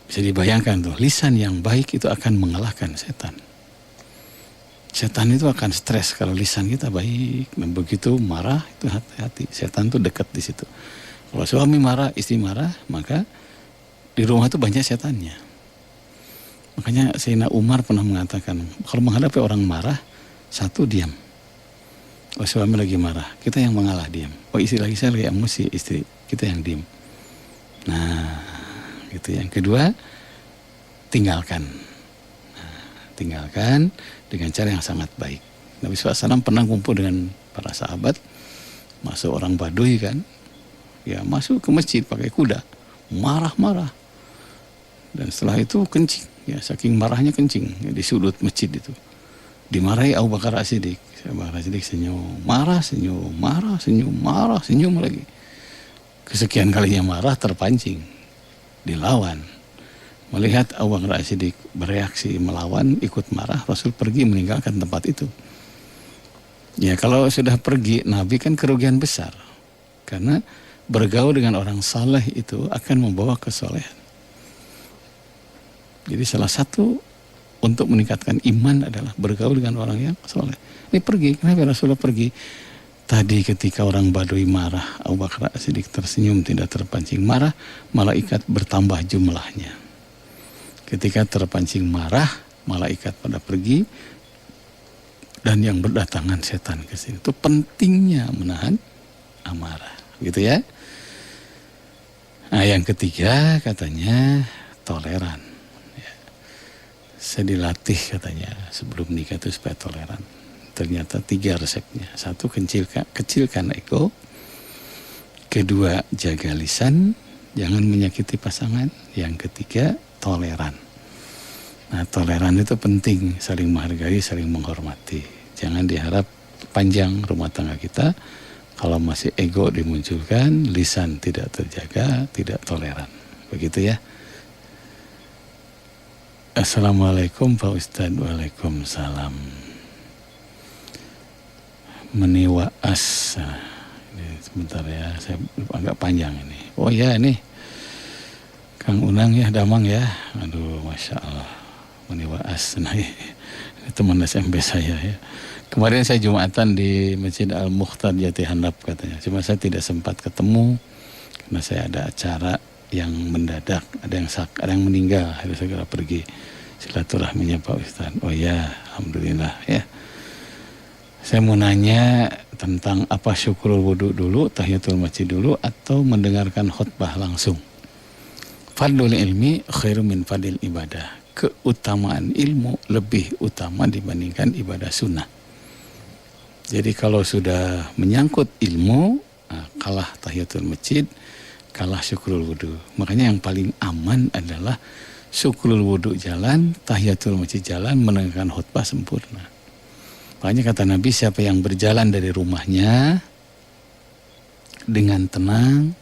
bisa dibayangkan tuh, lisan yang baik itu akan mengalahkan setan. Setan itu akan stres kalau lisan kita baik. Dan begitu marah itu hati-hati. Setan itu dekat di situ. Kalau suami marah, istri marah, maka di rumah itu banyak setannya. Makanya Sayyidina Umar pernah mengatakan, kalau menghadapi orang marah, 1 diam. Oh suami lagi marah, kita yang mengalah diam. Oh istri lagi saya lagi emosi, istri kita yang diam. Nah, gitu. Yang kedua, tinggalkan. Nah, tinggalkan dengan cara yang sangat baik. Nabi SAW pernah kumpul dengan para sahabat, masuk orang Baduy kan, ya masuk ke masjid pakai kuda, marah-marah. Dan setelah itu kencing, ya saking marahnya kencing ya, di sudut masjid itu. Dimarahi Abu Bakar As-Siddiq. Abu Bakar As-Siddiq senyum, marah, senyum, marah, senyum, marah, senyum lagi. Kesekian kalinya marah terpancing, dilawan. Melihat Abu Bakar As-Siddiq bereaksi melawan, ikut marah, Rasul pergi meninggalkan tempat itu. Ya kalau sudah pergi, Nabi kan kerugian besar. Karena bergaul dengan orang saleh itu akan membawa kesolehan. Jadi salah satu untuk meningkatkan iman adalah bergaul dengan orang yang soleh. Ini pergi, kenapa Rasulullah pergi? Tadi ketika orang Baduy marah, Abu Bakar As-Siddiq tersenyum, tidak terpancing marah, malaikat bertambah jumlahnya. Ketika terpancing marah, malaikat pada pergi, dan yang berdatangan setan ke sini. Itu pentingnya menahan amarah, gitu ya. Nah, yang ketiga katanya toleran. Ya. Saya dilatih katanya sebelum nikah itu supaya toleran. Ternyata 3 resepnya. 1, kecilkan ego. 2, jaga lisan, jangan menyakiti pasangan. Yang 3, toleran. Nah, toleran itu penting, saling menghargai, saling menghormati. Jangan diharap panjang rumah tangga kita kalau masih ego dimunculkan, lisan tidak terjaga, tidak toleran. Begitu ya. Assalamualaikum Pak Ustadz. Waalaikumsalam. Meniwa as. Ini sebentar ya, saya agak panjang ini. Oh ya ini Kang Unang ya, Damang ya. Aduh, Masya Allah. Meniwa as. Nah, ini teman SMP saya ya. Kemarin saya Jumatan di Masjid Al-Mukhtar Jati Handap katanya. Cuma saya tidak sempat ketemu karena saya ada acara yang mendadak, ada yang meninggal, harus segera pergi silaturahminya Pak Ustaz. Oh ya, alhamdulillah ya. Saya mau nanya tentang apa syukurul wudu dulu, tahiyatul masjid dulu, atau mendengarkan khutbah langsung. Fadlul ilmi khairu min fadil ibadah. Keutamaan ilmu lebih utama dibandingkan ibadah sunnah. Jadi kalau sudah menyangkut ilmu, kalah tahiyatul masjid, kalah syukurul wudu. Makanya yang paling aman adalah syukurul wudu jalan, tahiyatul masjid jalan, mendengarkan khutbah sempurna. Makanya kata Nabi, siapa yang berjalan dari rumahnya dengan tenang,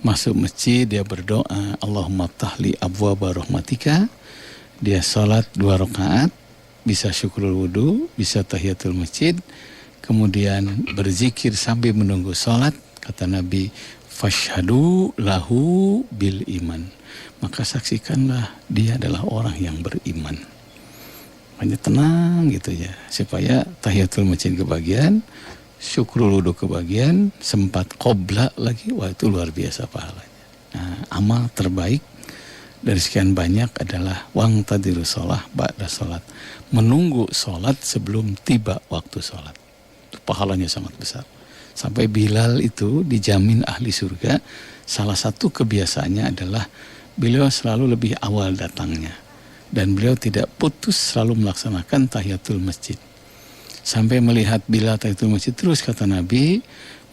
masuk masjid, dia berdoa, Allahumma tahli abwaba rahmatika, dia sholat 2 rakaat, bisa syukurul wudu, bisa tahiyatul masjid, kemudian berzikir sambil menunggu sholat, kata Nabi, fashhadu lahu bil iman, maka saksikanlah dia adalah orang yang beriman. Hanya tenang gitu ya, supaya tahiyatul masjid kebagian, syukrul wudu kebagian, sempat qobla lagi, wah itu luar biasa pahalanya. Nah, amal terbaik dari sekian banyak adalah wang tadiru sholah ba'da sholat, menunggu sholat sebelum tiba waktu sholat. Itu pahalanya sangat besar. Sampai Bilal itu dijamin ahli surga. Salah satu kebiasaannya adalah beliau selalu lebih awal datangnya, dan beliau tidak putus selalu melaksanakan tahiyatul masjid. Sampai melihat Bilal tahiyatul masjid terus, kata Nabi,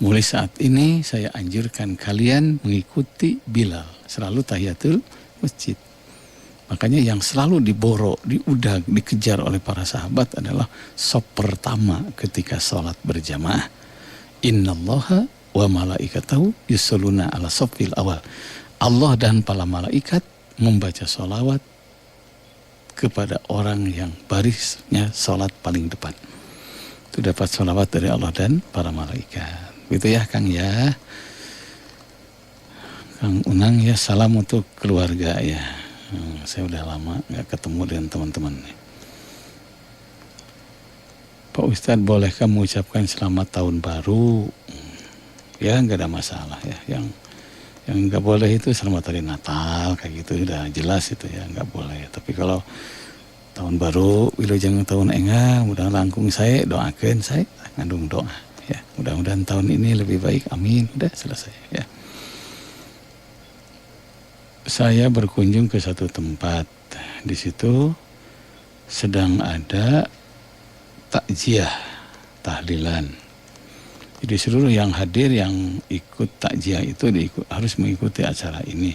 mulai saat ini saya anjurkan kalian mengikuti Bilal, selalu tahiyatul masjid. Makanya yang selalu diborok, diudag, dikejar oleh para sahabat adalah sop pertama ketika sholat berjamaah. Innallaha wa malaikatahu yusholluna ala sofil awal. Allah dan para malaikat membaca sholawat kepada orang yang barisnya sholat paling depan. Itu dapat sholawat dari Allah dan para malaikat. Gitu ya Kang ya. Kang Unang ya, salam untuk keluarga ya. Saya udah lama gak ketemu dengan teman-teman. Pak Ustadz, bolehkah mengucapkan selamat tahun baru? Ya nggak ada masalah ya. Yang nggak boleh itu selamat hari Natal kayak gitu, udah jelas itu ya nggak boleh. Tapi kalau tahun baru, wilujeng tahun enggak, mudah langkung saya doakan, saya ngandung doa. ya. Mudah-mudahan tahun ini lebih baik, amin. Udah selesai ya. Saya berkunjung ke satu tempat, di situ sedang ada takziah, tahlilan. Jadi seluruh yang hadir yang ikut takziah itu harus mengikuti acara ini.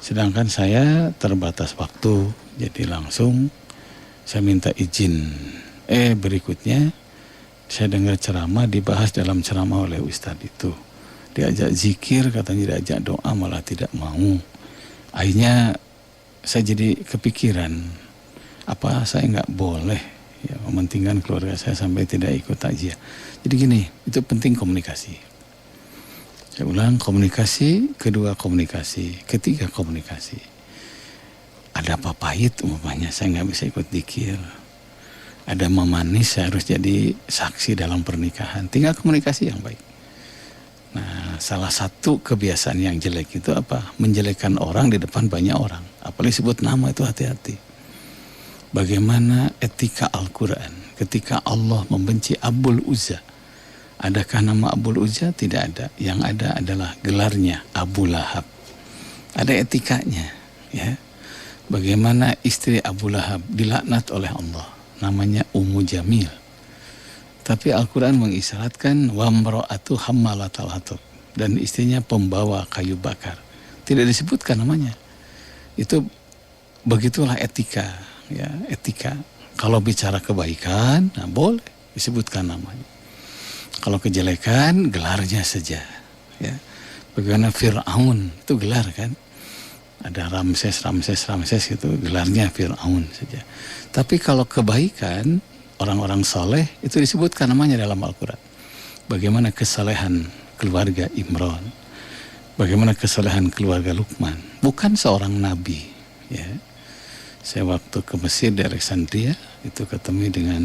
Sedangkan saya terbatas waktu, jadi langsung saya minta izin. Berikutnya saya dengar ceramah, dibahas dalam ceramah oleh Ustadz itu. Diajak zikir, katanya diajak doa, malah tidak mau. Akhirnya saya jadi kepikiran, apa saya nggak boleh ya mementingkan keluarga saya sampai tidak ikut takziah. Jadi gini, itu penting komunikasi. Saya ulang, komunikasi, kedua komunikasi, ketiga komunikasi. Ada apa pahit umpamanya, saya nggak bisa ikut zikir. Ada memanis, saya harus jadi saksi dalam pernikahan. Tinggal komunikasi yang baik. Nah, salah satu kebiasaan yang jelek itu apa? Menjelekkan orang di depan banyak orang. Apalagi sebut nama itu hati-hati. Bagaimana etika Al-Quran ketika Allah membenci Abul Uzza? Adakah nama Abul Uzza? Tidak ada. Yang ada adalah gelarnya Abu Lahab. Ada etikanya. Ya. Bagaimana istri Abu Lahab dilaknat oleh Allah? Namanya Ummu Jamil. Tapi Al-Quran mengisyaratkan wamra'atu hammalatal hatab, dan istrinya pembawa kayu bakar. Tidak disebutkan namanya. Itu begitulah etika, ya, etika. Kalau bicara kebaikan, nah boleh disebutkan namanya. Kalau kejelekan, gelarnya saja, ya. Bagaimana Fir'aun, itu gelar kan? Ada Ramses itu gelarnya Fir'aun saja. Tapi kalau kebaikan, orang-orang soleh itu disebutkan namanya dalam Al-Quran. Bagaimana kesalehan keluarga Imran, bagaimana kesalehan keluarga Luqman. Bukan seorang nabi, ya. Saya waktu ke Mesir di Alexandria itu ketemu dengan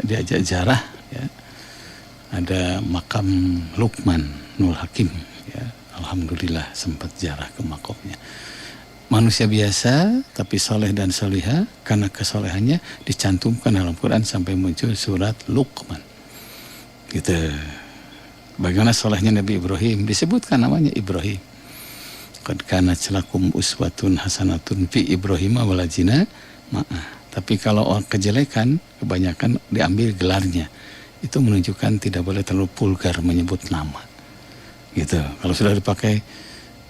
diajak ziarah, ya. Ada makam Luqman Nul Hakim, ya. Alhamdulillah sempat ziarah ke makamnya. Manusia biasa tapi soleh dan solihah, karena kesolehannya dicantumkan dalam Quran sampai muncul surat Luqman. Gitu. Bagaimana solehnya Nabi Ibrahim, disebutkan namanya Ibrahim. Qad kanat lakum uswatun hasanatun fi Ibrahim waladzina ma'ah. Tapi kalau orang kejelekan, kebanyakan diambil gelarnya. Itu menunjukkan tidak boleh terlalu vulgar menyebut nama. Gitu. Kalau sudah dipakai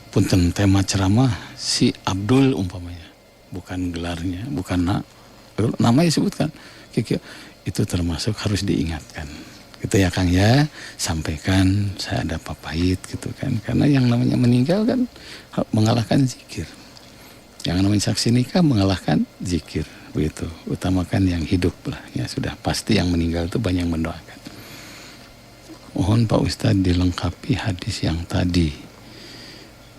punten tema ceramah si Abdul umpamanya, bukan gelarnya, bukan namanya disebutkan, itu termasuk harus diingatkan. Gitu ya Kang ya, sampaikan saya ada apa pahit gitu kan, karena yang namanya meninggal kan mengalahkan zikir, yang namanya saksi nikah mengalahkan zikir, begitu. Utamakan yang hidup lah, ya sudah pasti yang meninggal itu banyak mendoakan. Mohon Pak Ustadz dilengkapi hadis yang tadi.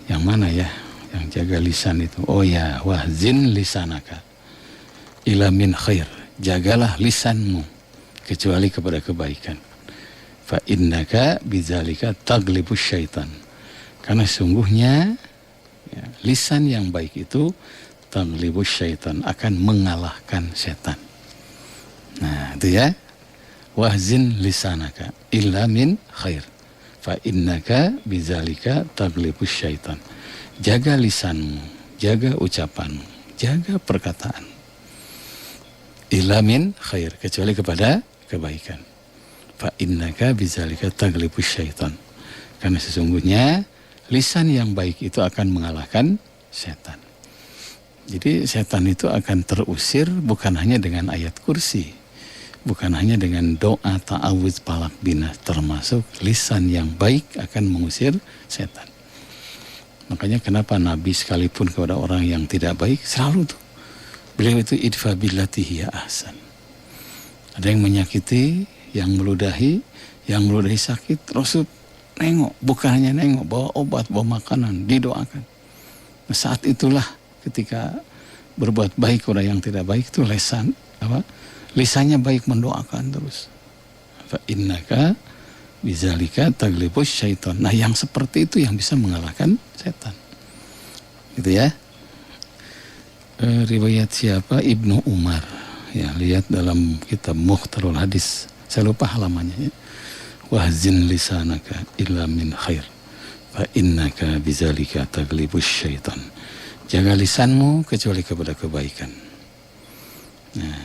Yang mana ya? Yang jaga lisan itu. Oh ya, wahzin lisanaka ila min khair. Jagalah lisanmu kecuali kepada kebaikan. Fa innaka bidzalika taglibus syaitan. Karena sungguhnya ya, lisan yang baik itu taglibus syaitan, akan mengalahkan setan. Nah, itu ya. Wahzin lisanaka illa min khair. Fa innaka bidzalika taglibus syaitan. Jaga lisanmu, jaga ucapanmu, jaga perkataan. Illa min khair, kecuali kepada kebaikan. Fa innaka bidzalika taglibus syaitan. Karena sesungguhnya lisan yang baik itu akan mengalahkan setan. Jadi setan itu akan terusir bukan hanya dengan ayat kursi, bukan hanya dengan doa ta'awudz falak binas, termasuk lisan yang baik akan mengusir setan. Makanya kenapa Nabi sekalipun kepada orang yang tidak baik selalu tuh beliau itu idfa billati hiya ahsan. Ada yang menyakiti, yang meludahi sakit, Rasul nengok, bukan hanya nengok, bawa obat, bawa makanan, didoakan. Nah, saat itulah ketika berbuat baik orang yang tidak baik itu lisannya baik, mendoakan terus. Fa innaka bidzalika taglibus syaitan. Nah, yang seperti itu yang bisa mengalahkan setan. Gitu ya. Riwayat siapa? Ibnu Umar. Ya, lihat dalam kitab Mukhtarul Hadis. Saya lupa halamannya ya. wahzin lisanaka illa min khair fa innaka bizalika taglibus syaitan. Jaga lisanmu kecuali kepada kebaikan. Nah,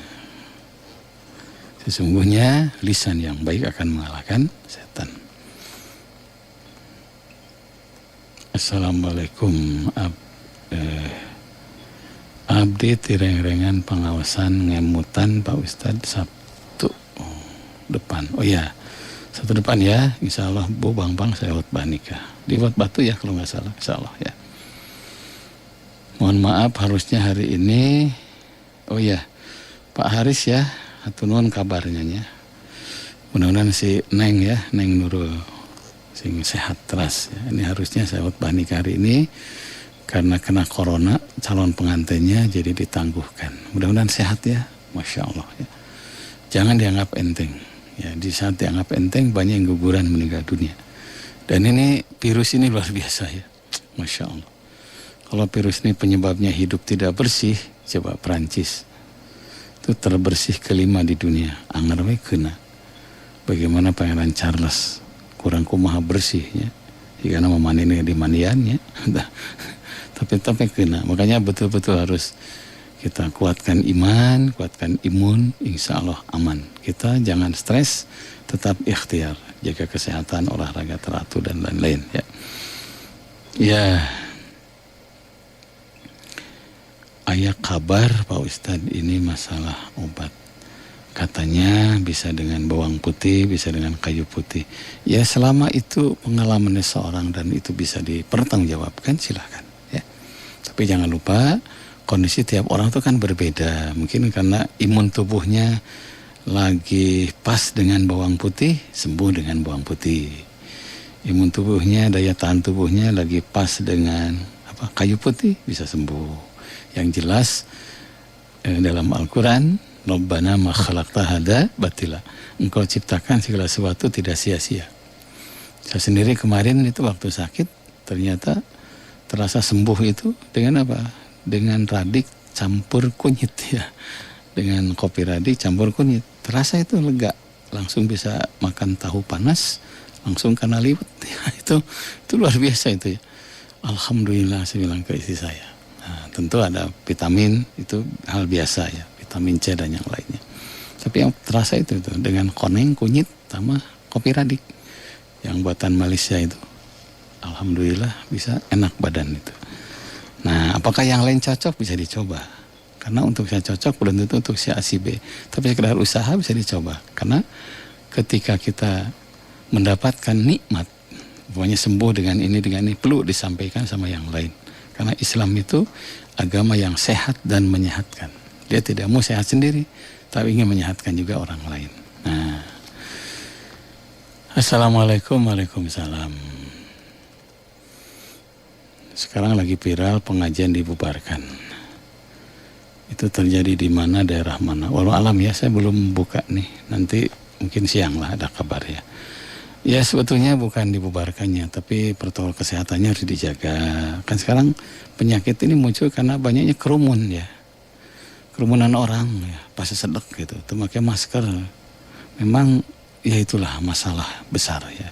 sesungguhnya lisan yang baik akan mengalahkan setan. Assalamualaikum. Abdi tireng-rengan pengawasan ngemutan Pak Ustadz Sabtu depan. Oh ya, Sabtu depan ya, insya Allah Bu Bang saya khotbah nikah di Wat Batu ya kalau nggak salah, insya Allah ya. Mohon maaf harusnya hari ini. Oh ya, Pak Haris ya, hatunun kabarnya ya. Mudah-mudahan si Neng ya, Neng Nurul sing sehat terus ya. Ini harusnya saya khotbah nikah hari ini. Karena kena corona, calon pengantinnya jadi ditangguhkan. Mudah-mudahan sehat ya, Masya Allah ya. Jangan dianggap enteng. Ya, di saat dianggap enteng, banyak yang guguran meninggal dunia. Dan ini, virus ini luar biasa ya, Masya Allah. Kalau virus ini penyebabnya hidup tidak bersih, coba Perancis. Itu terbersih kelima di dunia, anggarnya kena. Bagaimana Pangeran Charles, kurang kumaha bersihnya. Karena memaninya di maniannya. Tapi kena. Makanya betul-betul harus kita kuatkan iman, kuatkan imun, insya Allah aman. Kita jangan stres, tetap ikhtiar, jaga kesehatan, olahraga teratur dan lain-lain ya. Ya, ayah kabar Pak Ustadz ini masalah obat. Katanya bisa dengan bawang putih, bisa dengan kayu putih. Ya selama itu pengalamannya seorang dan itu bisa dipertanggungjawabkan silahkan. Ya. Tapi jangan lupa kondisi tiap orang itu kan berbeda. Mungkin karena imun tubuhnya lagi pas dengan bawang putih, sembuh dengan bawang putih. Imun tubuhnya, daya tahan tubuhnya lagi pas dengan kayu putih, bisa sembuh. Yang jelas dalam Al-Quran, Rabbana ma khalaqta hadza batila. Engkau ciptakan segala sesuatu tidak sia-sia. Saya sendiri kemarin itu waktu sakit ternyata terasa sembuh itu dengan apa? Dengan radik campur kunyit ya. Dengan kopi radik campur kunyit. Terasa itu lega. Langsung bisa makan tahu panas, langsung kena liwet. Ya, itu luar biasa itu ya. Alhamdulillah saya bilang ke istri saya. Nah, tentu ada vitamin itu hal biasa ya. Vitamin C dan yang lainnya. Tapi yang terasa itu dengan koneng, kunyit, sama kopi radik yang buatan Malaysia itu. Alhamdulillah bisa enak badan itu. Nah, apakah yang lain cocok bisa dicoba. Karena untuk saya cocok belum tentu untuk si A si B. Tapi sekedar usaha bisa dicoba. Karena ketika kita mendapatkan nikmat, pokoknya sembuh dengan ini perlu disampaikan sama yang lain. Karena Islam itu agama yang sehat dan menyehatkan. Dia tidak mau sehat sendiri, tapi ingin menyehatkan juga orang lain. Nah, Assalamualaikum, waalaikumsalam. Sekarang lagi viral pengajian dibubarkan. Itu terjadi di mana, daerah mana? Walau alam ya, saya belum buka nih. Nanti mungkin siang lah ada kabar ya. Ya sebetulnya bukan dibubarkannya, tapi protokol kesehatannya harus dijaga. Kan sekarang penyakit ini muncul karena banyaknya kerumun ya. Kerumunan orang ya, pasti sedek gitu, memakai masker. Memang ya itulah masalah besar ya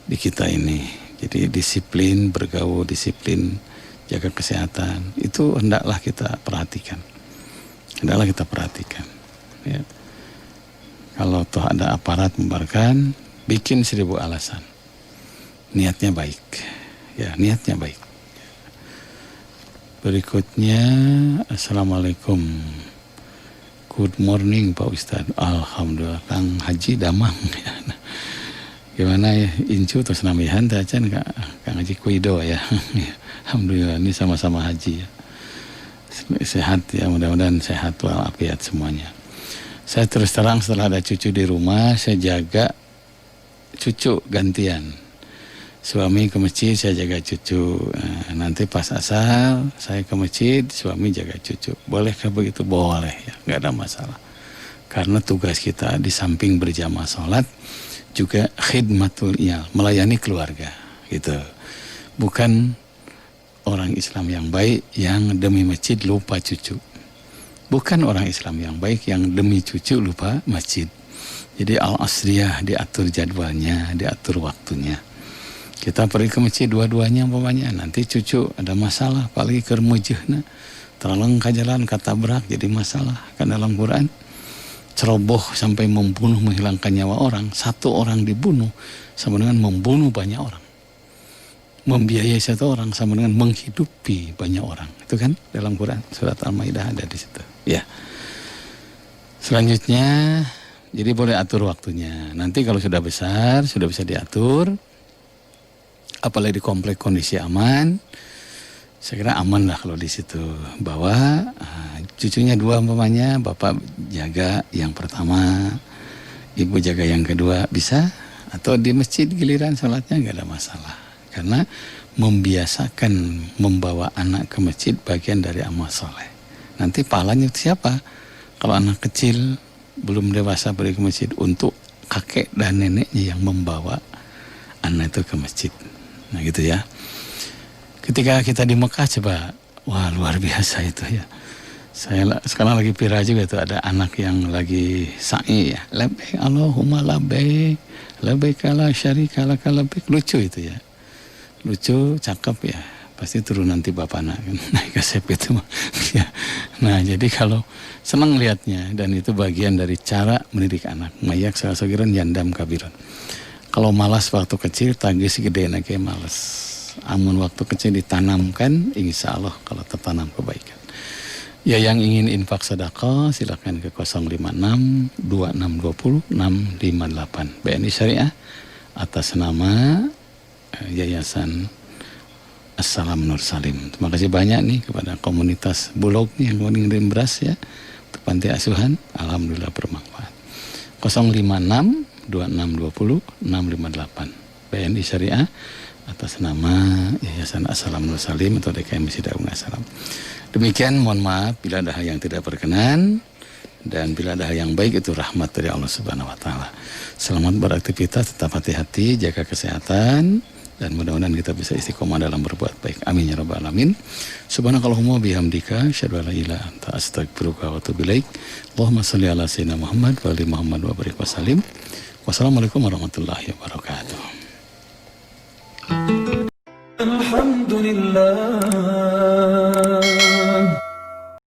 di kita ini. Jadi disiplin bergaul, disiplin jaga kesehatan itu hendaklah kita perhatikan. Ya. Kalau toh ada aparat membubarkan, bikin 1000 alasan. Niatnya baik. Ya, niatnya baik. Berikutnya, Assalamualaikum. Good morning Pak Ustadz. Alhamdulillah, Kang Haji Damang. Gimana ya, Incu terus namihan tacan Kang Haji Kuido ya. Alhamdulillah, ini sama-sama haji ya. Sehat ya, mudah-mudahan sehat walafiat semuanya. Saya terus terang setelah ada cucu di rumah, saya jaga cucu gantian. Suami ke masjid, saya jaga cucu. Nah, nanti pas asar, saya ke masjid, suami jaga cucu. Bolehkah begitu? Boleh ya, nggak ada masalah. Karena tugas kita di samping berjamaah sholat, juga khidmatul iyal, melayani keluarga. Gitu. Bukan orang Islam yang baik yang demi masjid lupa cucu. Bukan orang Islam yang baik yang demi cucu lupa masjid. Jadi al-asriyah diatur jadwalnya, diatur waktunya. Kita pergi ke masjid dua-duanya umpamanya, nanti cucu ada masalah, apalagi ke mujihna, terlalu ke jalan katabrak jadi masalah. Kan dalam Quran ceroboh sampai membunuh, menghilangkan nyawa orang, satu orang dibunuh sama dengan membunuh banyak orang. Membiayai satu orang sama dengan menghidupi banyak orang. Itu kan dalam Quran surat Al-Maidah ada di situ. Ya. Selanjutnya, jadi boleh atur waktunya. Nanti kalau sudah besar, sudah bisa diatur. Apalagi di komplek kondisi aman, saya kira aman lah kalau di situ. Bahwa cucunya dua umpamanya, bapak jaga yang pertama, ibu jaga yang kedua, bisa. Atau di masjid giliran sholatnya nggak ada masalah. Karena membiasakan membawa anak ke masjid bagian dari amal soleh. Nanti pahalanya itu siapa? Kalau anak kecil belum dewasa pergi ke masjid, untuk kakek dan neneknya yang membawa anak itu ke masjid. Nah gitu ya. Ketika kita di Mekah coba, wah luar biasa itu ya. Saya sekarang lagi pira juga tuh, ada anak yang lagi sa'i ya. Labbaik Allahumma labbaik, labbaik la syarika laka labbaik. Lucu itu ya. Lucu, cakep ya. Pasti turun nanti bapak anak kan, naik kasep itu. Ya. Nah jadi kalau senang lihatnya, dan itu bagian dari cara mendidik anak. Mayak sagiran yandam kabiran. Kalau malas waktu kecil, tagih gede nake malas. Amun waktu kecil ditanamkan, insya Allah kalau tertanam kebaikan. Ya yang ingin infak sedekah silakan ke 056 2620 658 BNI Syariah atas nama Yayasan Assalam Nur Salim. Terima kasih banyak nih kepada komunitas Bulog nih yang ngirim beras ya, untuk panti asuhan. Alhamdulillah bermanfaat. 056 2620 658 BNI Syariah atas nama Yayasan Assalam Nur Salim atau DKM Sidaung Assalam. Demikian, mohon maaf bila ada hal yang tidak berkenan, dan bila ada hal yang baik itu rahmat dari Allah Subhanahu wa taala. Selamat beraktivitas, tetap hati-hati, jaga kesehatan, dan mudah-mudahan kita bisa istiqomah dalam berbuat baik. Amin ya rabbal alamin. Subhanakallahumma bihamdika asyhadu an la ilaha illa anta astaghfiruka wa atubu ilaik. Allahumma shalli ala sayyidina Muhammad wa ali Muhammad wa barik wasallim. Wassalamualaikum warahmatullahi wabarakatuh. Alhamdulillah